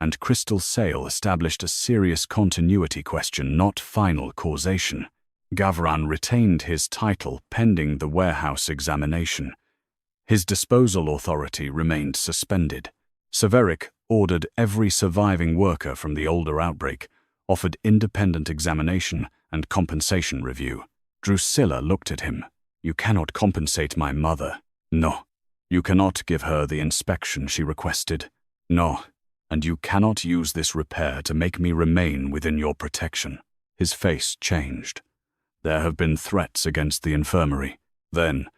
and crystal sale established a serious continuity question, not final causation. Gavran retained his title pending the warehouse examination. His disposal authority remained suspended. Severic ordered every surviving worker from the older outbreak, offered independent examination and compensation review. Drusilla looked at him. "You cannot compensate my mother." "No." "You cannot give her the inspection she requested." "No." "And you cannot use this repair to make me remain within your protection." His face changed. "There have been threats against the infirmary." "Then,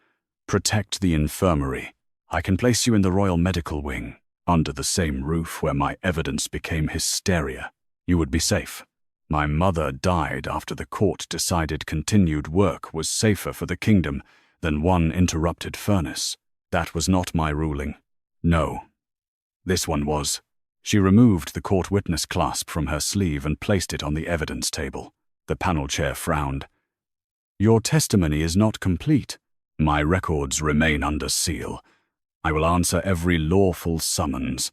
protect the infirmary. I can place you in the Royal Medical Wing, under the same roof where my evidence became hysteria. You would be safe. My mother died after the court decided continued work was safer for the kingdom than one interrupted furnace. That was not my ruling." "No. This one was." She removed the court witness clasp from her sleeve and placed it on the evidence table. The panel chair frowned. "Your testimony is not complete." "My records remain under seal. I will answer every lawful summons.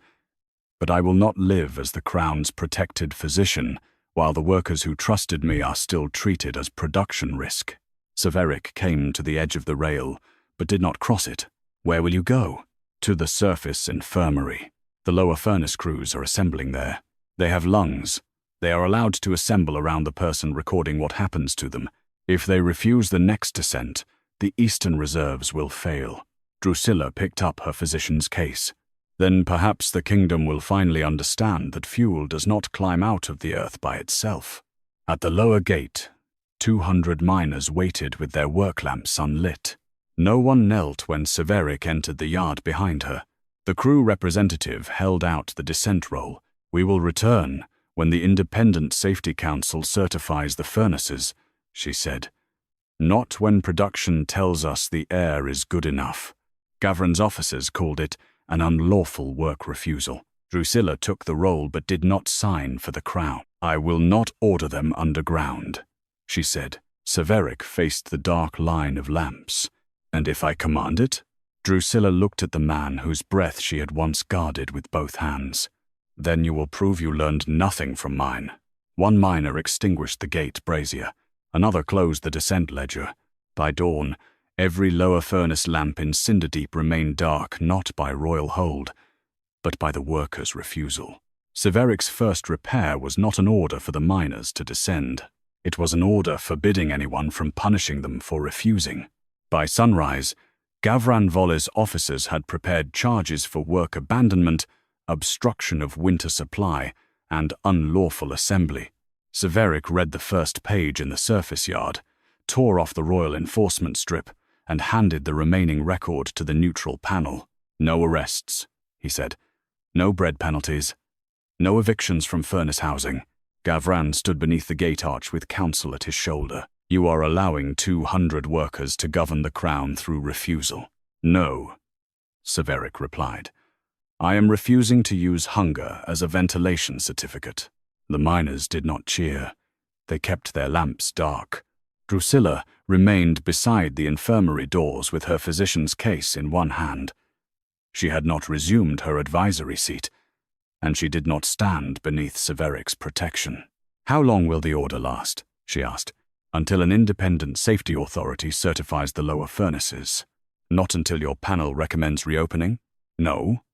But I will not live as the Crown's protected physician while the workers who trusted me are still treated as production risk." Severic came to the edge of the rail, but did not cross it. "Where will you go?" "To the surface infirmary. The lower furnace crews are assembling there. They have lungs. They are allowed to assemble around the person recording what happens to them. If they refuse the next descent, the eastern reserves will fail." Drusilla picked up her physician's case. "Then perhaps the kingdom will finally understand that fuel does not climb out of the earth by itself." At the lower gate, 200 miners waited with their work lamps unlit. No one knelt when Severic entered the yard behind her. The crew representative held out the descent roll. "We will return when the Independent Safety Council certifies the furnaces," she said. "Not when production tells us the air is good enough." Gavran's officers called it an unlawful work refusal. Drusilla took the roll but did not sign for the Crown. "I will not order them underground," she said. Severic faced the dark line of lamps. "And if I command it?" Drusilla looked at the man whose breath she had once guarded with both hands. "Then you will prove you learned nothing from mine." One miner extinguished the gate brazier. Another closed the descent ledger. By dawn, every lower furnace lamp in Cinderdeep remained dark not by royal hold, but by the workers' refusal. Severic's first repair was not an order for the miners to descend. It was an order forbidding anyone from punishing them for refusing. By sunrise, Gavran Volle's officers had prepared charges for work abandonment, obstruction of winter supply, and unlawful assembly. Severic read the first page in the surface yard, tore off the royal enforcement strip, and handed the remaining record to the neutral panel. "No arrests," he said. "No bread penalties. No evictions from furnace housing." Gavran stood beneath the gate arch with counsel at his shoulder. "You are allowing 200 workers to govern the Crown through refusal." "No," Severic replied. "I am refusing to use hunger as a ventilation certificate." The miners did not cheer. They kept their lamps dark. Drusilla remained beside the infirmary doors with her physician's case in one hand. She had not resumed her advisory seat, and she did not stand beneath Severic's protection. "How long will the order last?" she asked. "Until an independent safety authority certifies the lower furnaces." "Not until your panel recommends reopening?" "No.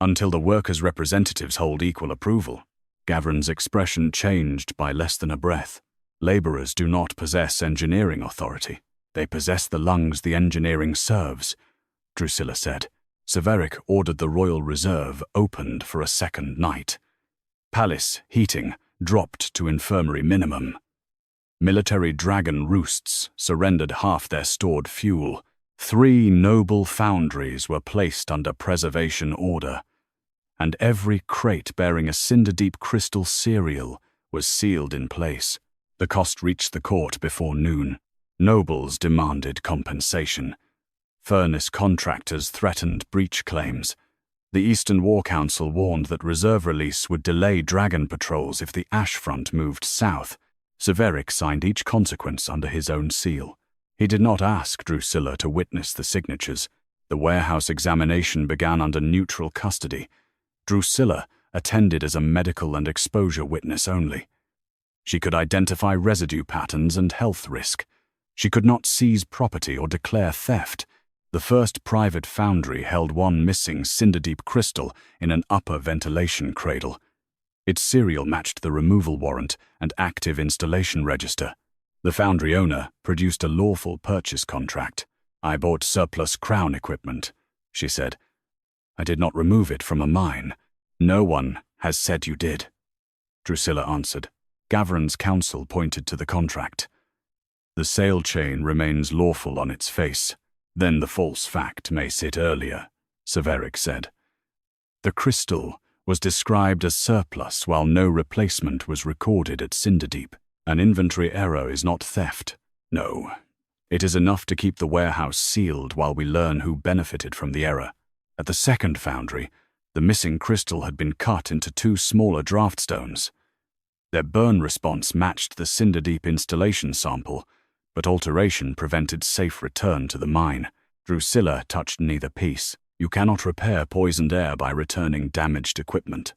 Until the workers' representatives hold equal approval." Gavran's expression changed by less than a breath. "Laborers do not possess engineering authority. They possess the lungs the engineering serves," Drusilla said. Severic ordered the Royal Reserve opened for a second night. Palace heating dropped to infirmary minimum. Military dragon roosts surrendered half their stored fuel. 3 noble foundries were placed under preservation order, and every crate bearing a Cinderdeep crystal cereal was sealed in place. The cost reached the court before noon. Nobles demanded compensation. Furnace contractors threatened breach claims. The Eastern War Council warned that reserve release would delay dragon patrols if the ash front moved south. Severic signed each consequence under his own seal. He did not ask Drusilla to witness the signatures. The warehouse examination began under neutral custody. Drusilla attended as a medical and exposure witness only. She could identify residue patterns and health risk. She could not seize property or declare theft. The first private foundry held one missing Cinderdeep crystal in an upper ventilation cradle. Its serial matched the removal warrant and active installation register. The foundry owner produced a lawful purchase contract. "I bought surplus crown equipment," she said. "I did not remove it from a mine. No one has said you did," Drusilla answered. Gavran's counsel pointed to the contract. "The sale chain remains lawful on its face. Then the false fact may sit earlier," Severic said. The crystal was described as surplus while no replacement was recorded at Cinderdeep. An inventory error is not theft. No. It is enough to keep the warehouse sealed while we learn who benefited from the error. At the second foundry, the missing crystal had been cut into 2 smaller draft stones. Their burn response matched the Cinderdeep installation sample, but alteration prevented safe return to the mine. Drusilla touched neither piece. "You cannot repair poisoned air by returning damaged equipment,"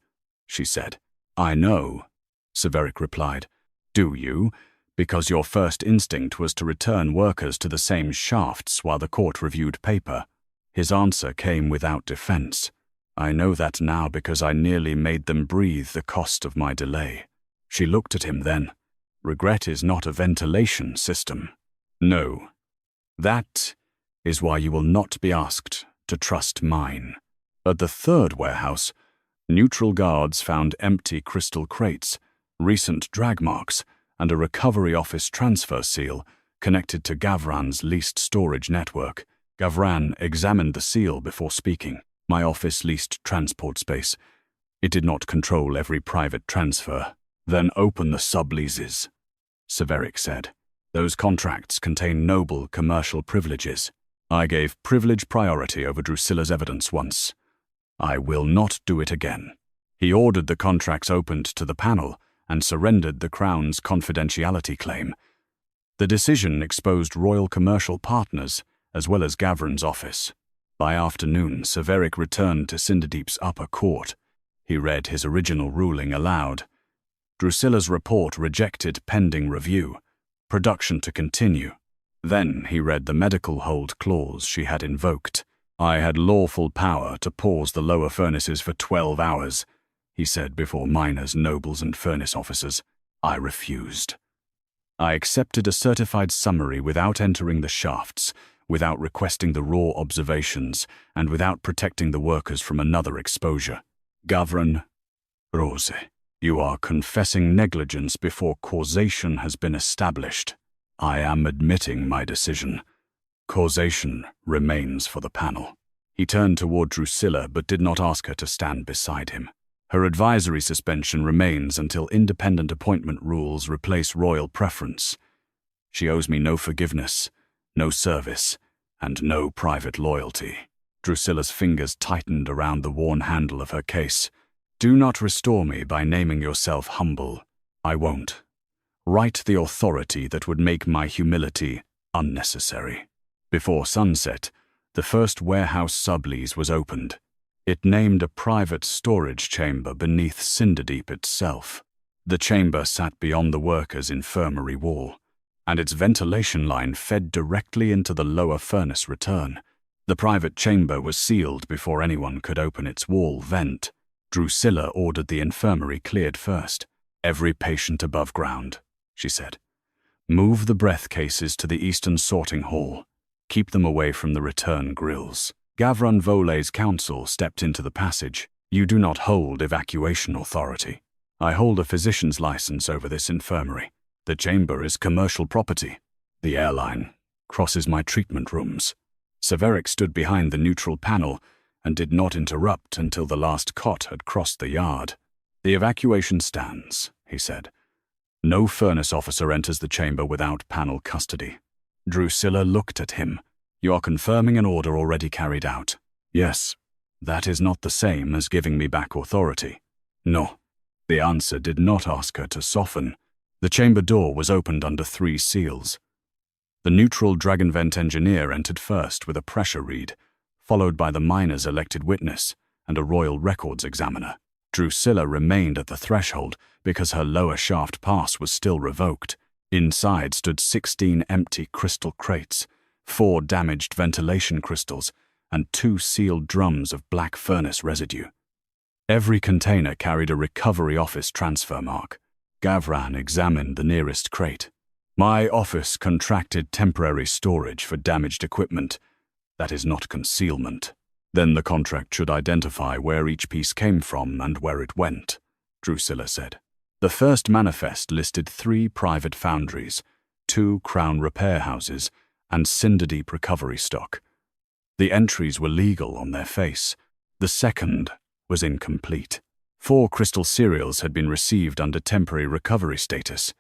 she said. "I know," Severic replied. "Do you? Because your first instinct was to return workers to the same shafts while the court reviewed paper." His answer came without defense. "I know that now because I nearly made them breathe the cost of my delay." She looked at him then. "Regret is not a ventilation system." "No. That is why you will not be asked to trust mine." At the third warehouse, neutral guards found empty crystal crates, recent drag marks, and a recovery office transfer seal connected to Gavran's leased storage network. Gavran examined the seal before speaking. "My office leased transport space. It did not control every private transfer." "Then open the subleases," Severic said. "Those contracts contain noble commercial privileges. I gave privilege priority over Drusilla's evidence once. I will not do it again." He ordered the contracts opened to the panel and surrendered the Crown's confidentiality claim. The decision exposed royal commercial partners as well as Gavran's office. By afternoon, Severic returned to Cinderdeep's upper court. He read his original ruling aloud. Drusilla's report rejected pending review, production to continue. Then he read the medical hold clause she had invoked. "I had lawful power to pause the lower furnaces for 12 hours, he said before miners, nobles, and furnace officers. I refused. I accepted a certified summary without entering the shafts, without requesting the raw observations, and without protecting the workers from another exposure. Gavran, Rose, you are confessing negligence before causation has been established. I am admitting my decision. Causation remains for the panel." He turned toward Drusilla but did not ask her to stand beside him. "Her advisory suspension remains until independent appointment rules replace royal preference. She owes me no forgiveness, no service, and no private loyalty." Drusilla's fingers tightened around the worn handle of her case. "Do not restore me by naming yourself humble. I won't. Write the authority that would make my humility unnecessary." Before sunset, the first warehouse sublease was opened. It named a private storage chamber beneath Cinderdeep itself. The chamber sat beyond the workers' infirmary wall, and its ventilation line fed directly into the lower furnace return. The private chamber was sealed before anyone could open its wall vent. Drusilla ordered the infirmary cleared first. "Every patient above ground," she said. "Move the breath cases to the eastern sorting hall. Keep them away from the return grills." Gavran Vole's counsel stepped into the passage. "You do not hold evacuation authority. I hold a physician's license over this infirmary. The chamber is commercial property. The airline crosses my treatment rooms." Severic stood behind the neutral panel and did not interrupt until the last cot had crossed the yard. "The evacuation stands," he said. "No furnace officer enters the chamber without panel custody." Drusilla looked at him. "You are confirming an order already carried out." "Yes. That is not the same as giving me back authority." "No." The answer did not ask her to soften. The chamber door was opened under 3 seals. The neutral dragon vent engineer entered first with a pressure read, followed by the miner's elected witness and a royal records examiner. Drusilla remained at the threshold because her lower shaft pass was still revoked. Inside stood 16 empty crystal crates, 4 damaged ventilation crystals, and 2 sealed drums of black furnace residue. Every container carried a recovery office transfer mark. Gavran examined the nearest crate. "My office contracted temporary storage for damaged equipment. That is not concealment. Then the contract should identify where each piece came from and where it went," Drusilla said. The first manifest listed 3 private foundries, 2 Crown repair houses, and Cinderdeep recovery stock. The entries were legal on their face. The second was incomplete. 4 crystal serials had been received under temporary recovery status.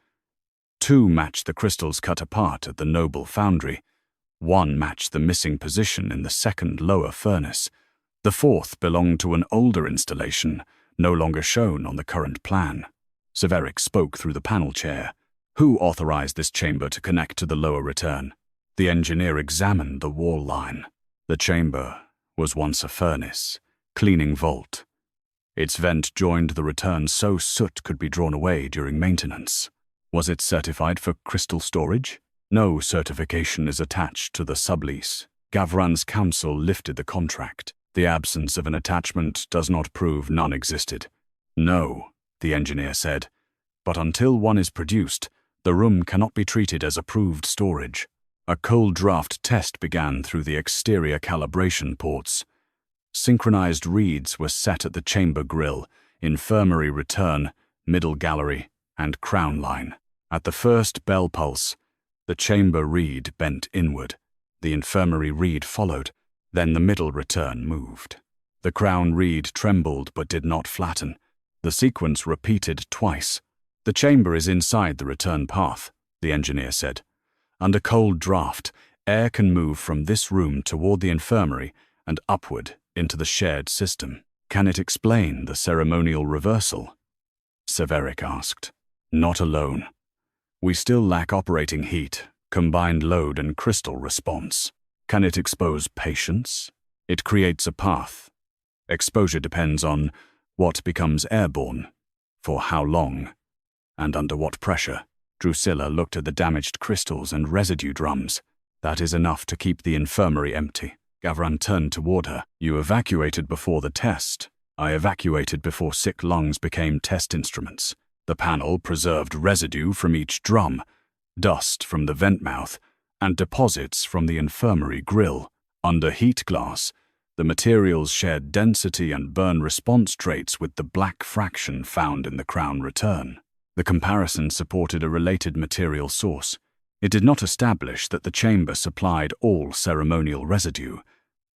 2 matched the crystals cut apart at the Noble Foundry. 1 matched the missing position in the second lower furnace. The 4th belonged to an older installation, no longer shown on the current plan. Severic spoke through the panel chair. "Who authorized this chamber to connect to the lower return?" The engineer examined the wall line. The chamber was once a furnace, cleaning vault. Its vent joined the return so soot could be drawn away during maintenance. Was it certified for crystal storage? No certification is attached to the sublease. Gavran's counsel lifted the contract. The absence of an attachment does not prove none existed. "No," the engineer said, "but until one is produced, the room cannot be treated as approved storage." A cold draft test began through the exterior calibration ports. Synchronized reads were set at the chamber grill, infirmary return, middle gallery, and crown line. At the first bell pulse, the chamber read bent inward. The infirmary read followed. Then the middle return moved. The crown reed trembled but did not flatten. The sequence repeated twice. "The chamber is inside the return path," the engineer said. "Under cold draft, air can move from this room toward the infirmary and upward into the shared system. Can it explain the ceremonial reversal?" Severic asked. "Not alone. We still lack operating heat, combined load, and crystal response. Can it expose patients? It creates a path. Exposure depends on what becomes airborne, for how long, and under what pressure." Drusilla looked at the damaged crystals and residue drums. "That is enough to keep the infirmary empty." Gavran turned toward her. "You evacuated before the test. I evacuated before sick lungs became test instruments. The panel preserved residue from each drum, dust from the vent mouth, and deposits from the infirmary grill. Under heat glass, the materials shared density and burn response traits with the black fraction found in the crown return." The comparison supported a related material source. It did not establish that the chamber supplied all ceremonial residue,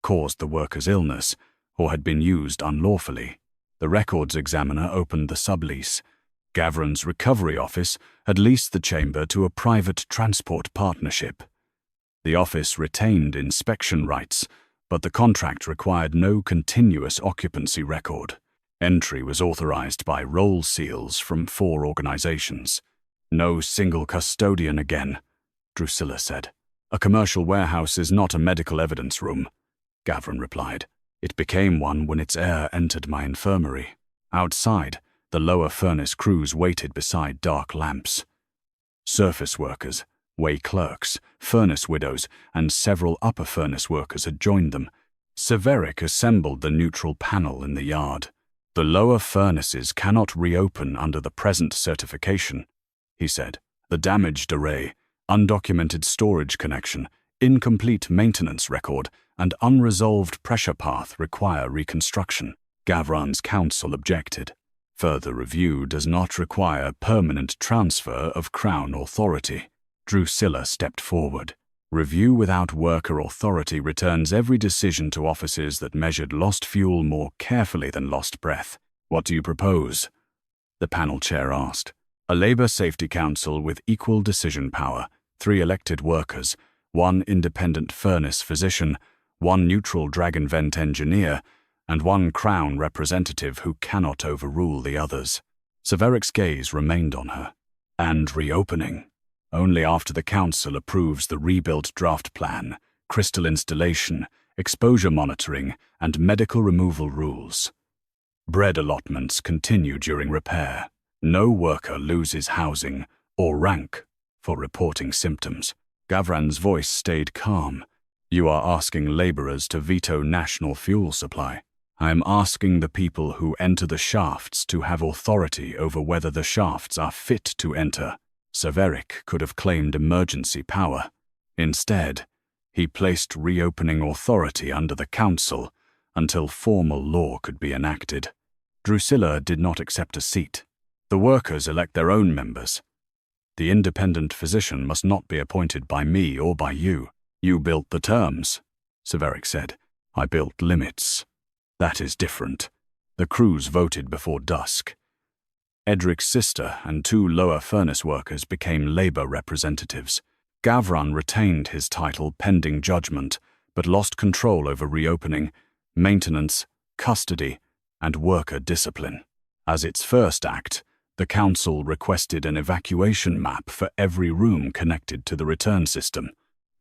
caused the worker's illness, or had been used unlawfully. The records examiner opened the sublease. Gavran's recovery office had leased the chamber to a private transport partnership. The office retained inspection rights, but the contract required no continuous occupancy record. Entry was authorized by roll seals from 4 organizations. "No single custodian again," Drusilla said. "A commercial warehouse is not a medical evidence room," Gavran replied. "It became one when its air entered my infirmary." Outside, the lower furnace crews waited beside dark lamps. Surface workers, way clerks, furnace widows, and several upper furnace workers had joined them. Severic assembled the neutral panel in the yard. "The lower furnaces cannot reopen under the present certification," he said. "The damaged array, undocumented storage connection, incomplete maintenance record, and unresolved pressure path require reconstruction." Gavran's counsel objected. "Further review does not require permanent transfer of Crown authority." Drusilla stepped forward. "Review without worker authority returns every decision to offices that measured lost fuel more carefully than lost breath. What do you propose?" the panel chair asked. "A Labor Safety Council with equal decision power, 3 elected workers, 1 independent furnace physician, 1 neutral dragon vent engineer, and 1 Crown representative who cannot overrule the others." Severic's gaze remained on her. And reopening. Only after the Council approves the rebuilt draft plan, crystal installation, exposure monitoring, and medical removal rules. Bread allotments continue during repair. No worker loses housing or rank for reporting symptoms. Gavran's voice stayed calm. You are asking laborers to veto national fuel supply. I am asking the people who enter the shafts to have authority over whether the shafts are fit to enter. Severic could have claimed emergency power. Instead, he placed reopening authority under the Council until formal law could be enacted. Drusilla did not accept a seat. The workers elect their own members. The independent physician must not be appointed by me or by you. You built the terms, Severic said. I built limits. That is different. The crews voted before dusk. Edric's sister and 2 lower furnace workers became labor representatives. Gavran retained his title pending judgment, but lost control over reopening, maintenance, custody, and worker discipline. As its first act, the Council requested an evacuation map for every room connected to the return system.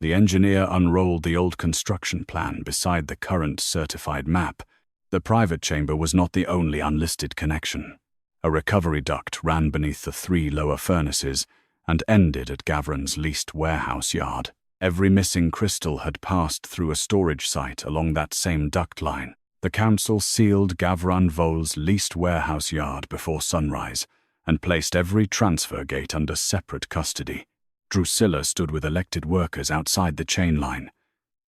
The engineer unrolled the old construction plan beside the current certified map. The private chamber was not the only unlisted connection. A recovery duct ran beneath the 3 lower furnaces and ended at Gavran's leased warehouse yard. Every missing crystal had passed through a storage site along that same duct line. The Council sealed Gavran Vol's leased warehouse yard before sunrise and placed every transfer gate under separate custody. Drusilla stood with elected workers outside the chain line.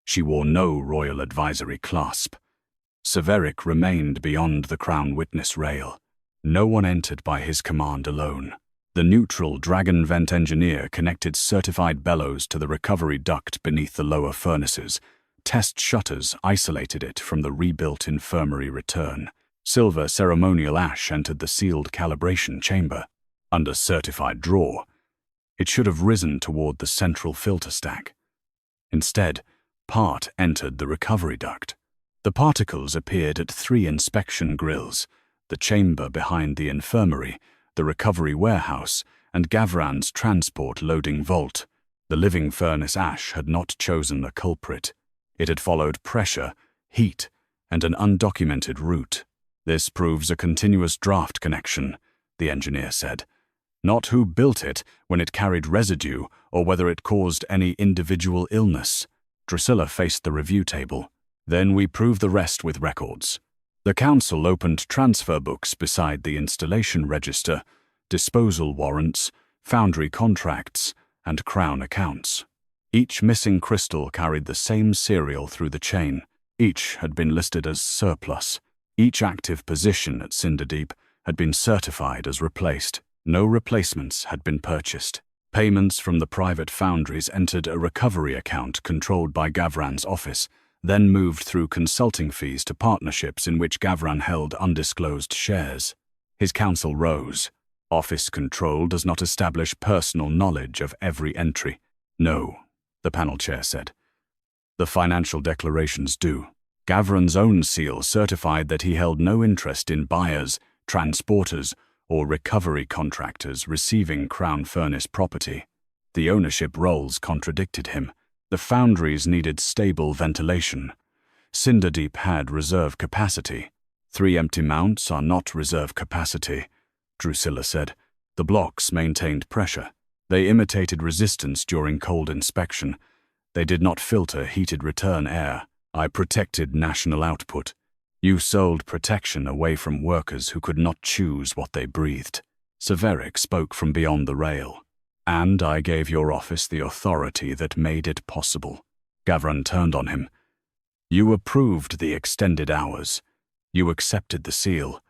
She wore no royal advisory clasp. Severic remained beyond the crown witness rail. No one entered by his command alone. The neutral dragon vent engineer connected certified bellows to the recovery duct beneath the lower furnaces. Test shutters isolated it from the rebuilt infirmary return. Silver ceremonial ash entered the sealed calibration chamber. Under certified draw, it should have risen toward the central filter stack. Instead, part entered the recovery duct. The particles appeared at 3 inspection grills: the chamber behind the infirmary, the recovery warehouse, and Gavran's transport loading vault. The living furnace ash had not chosen a culprit. It had followed pressure, heat, and an undocumented route. This proves a continuous draft connection, the engineer said. Not who built it when it carried residue or whether it caused any individual illness. Drusilla faced the review table. Then we prove the rest with records. The Council opened transfer books beside the installation register, disposal warrants, foundry contracts, and crown accounts. Each missing crystal carried the same serial through the chain. Each had been listed as surplus. Each active position at Cinderdeep had been certified as replaced. No replacements had been purchased. Payments from the private foundries entered a recovery account controlled by Gavran's office, then moved through consulting fees to partnerships in which Gavran held undisclosed shares. His counsel rose. Office control does not establish personal knowledge of every entry. No, the panel chair said. The financial declarations do. Gavran's own seal certified that he held no interest in buyers, transporters, or recovery contractors receiving Crown Furnace property. The ownership roles contradicted him. The foundries needed stable ventilation. Cinderdeep had reserve capacity. 3 empty mounts are not reserve capacity, Drusilla said. The blocks maintained pressure. They imitated resistance during cold inspection. They did not filter heated return air. I protected national output. You sold protection away from workers who could not choose what they breathed. Severic spoke from beyond the rail. And I gave your office the authority that made it possible. Gavran turned on him. You approved the extended hours. You accepted the seal.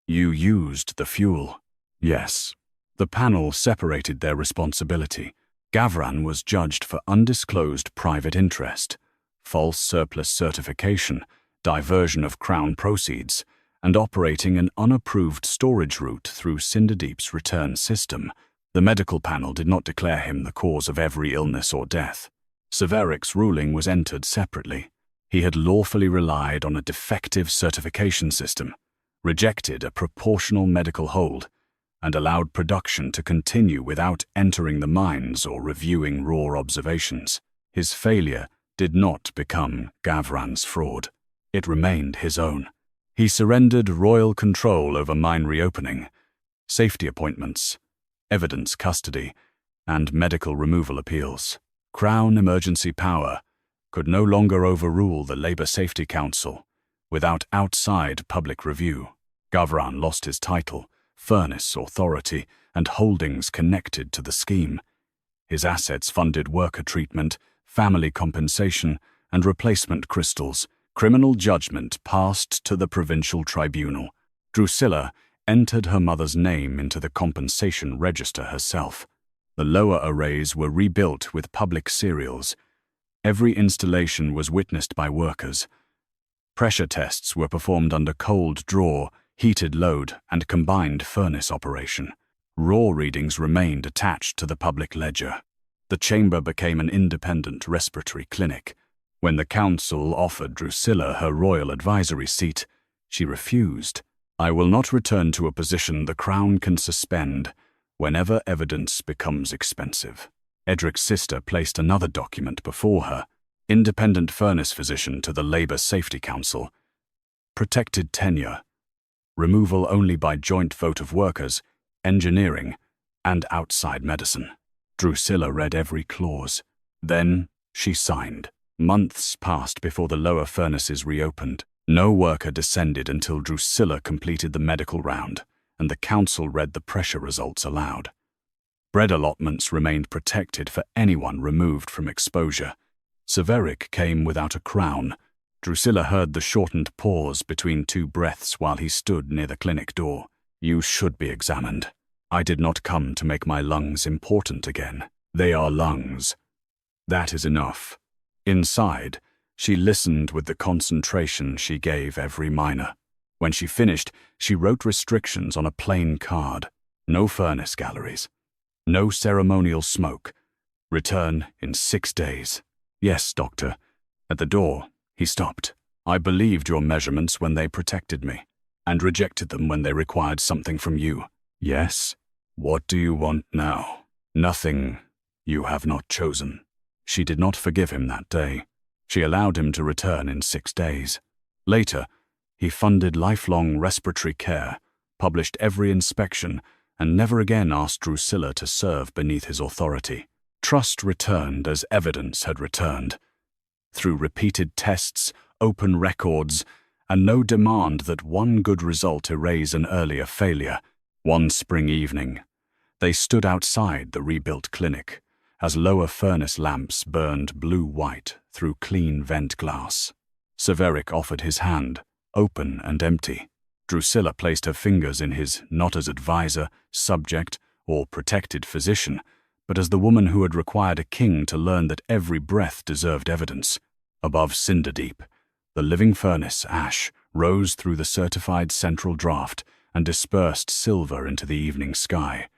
You used the fuel. Yes. The panel separated their responsibility. Gavran was judged for undisclosed private interest, false surplus certification, diversion of Crown proceeds, and operating an unapproved storage route through Cinderdeep's return system. The medical panel did not declare him the cause of every illness or death. Severic's ruling was entered separately. He had lawfully relied on a defective certification system, rejected a proportional medical hold, and allowed production to continue without entering the mines or reviewing raw observations. His failure did not become Gavran's fraud. It remained his own. He surrendered royal control over mine reopening, safety appointments, evidence custody, and medical removal appeals. Crown emergency power could no longer overrule the Labour Safety Council without outside public review. Gavran lost his title, furnace authority, and holdings connected to the scheme. His assets funded worker treatment, family compensation, and replacement crystals. Criminal judgment passed to the provincial tribunal. Drusilla entered her mother's name into the compensation register herself. The lower arrays were rebuilt with public serials. Every installation was witnessed by workers. Pressure tests were performed under cold draw, heated load, and combined furnace operation. Raw readings remained attached to the public ledger. The chamber became an independent respiratory clinic. When the council offered Drusilla her royal advisory seat, she refused. "I will not return to a position the Crown can suspend whenever evidence becomes expensive." Edric's sister placed another document before her: independent furnace physician to the Labour Safety Council, protected tenure, removal only by joint vote of workers, engineering, and outside medicine. Drusilla read every clause. Then she signed. Months passed before the lower furnaces reopened. No worker descended until Drusilla completed the medical round, and the council read the pressure results aloud. Bread allotments remained protected for anyone removed from exposure. Severic came without a crown. Drusilla heard the shortened pause between two breaths while he stood near the clinic door. "You should be examined. I did not come to make my lungs important again. They are lungs. That is enough." Inside, she listened with the concentration she gave every miner. When she finished, she wrote restrictions on a plain card. No furnace galleries. No ceremonial smoke. Return in 6 days. "Yes, doctor." At the door, he stopped. "I believed your measurements when they protected me, and rejected them when they required something from you." "Yes? What do you want now?" "Nothing you have not chosen." She did not forgive him that day. She allowed him to return in 6 days. Later, he funded lifelong respiratory care, published every inspection, and never again asked Drusilla to serve beneath his authority. Trust returned as evidence had returned. Through repeated tests, open records, and no demand that one good result erase an earlier failure. One spring evening, they stood outside the rebuilt clinic as lower furnace lamps burned blue-white through clean vent glass. Severic offered his hand, open and empty. Drusilla placed her fingers in his not as advisor, subject, or protected physician, but as the woman who had required a king to learn that every breath deserved evidence. Above Cinderdeep, the living furnace ash rose through the certified central draft and dispersed silver into the evening sky.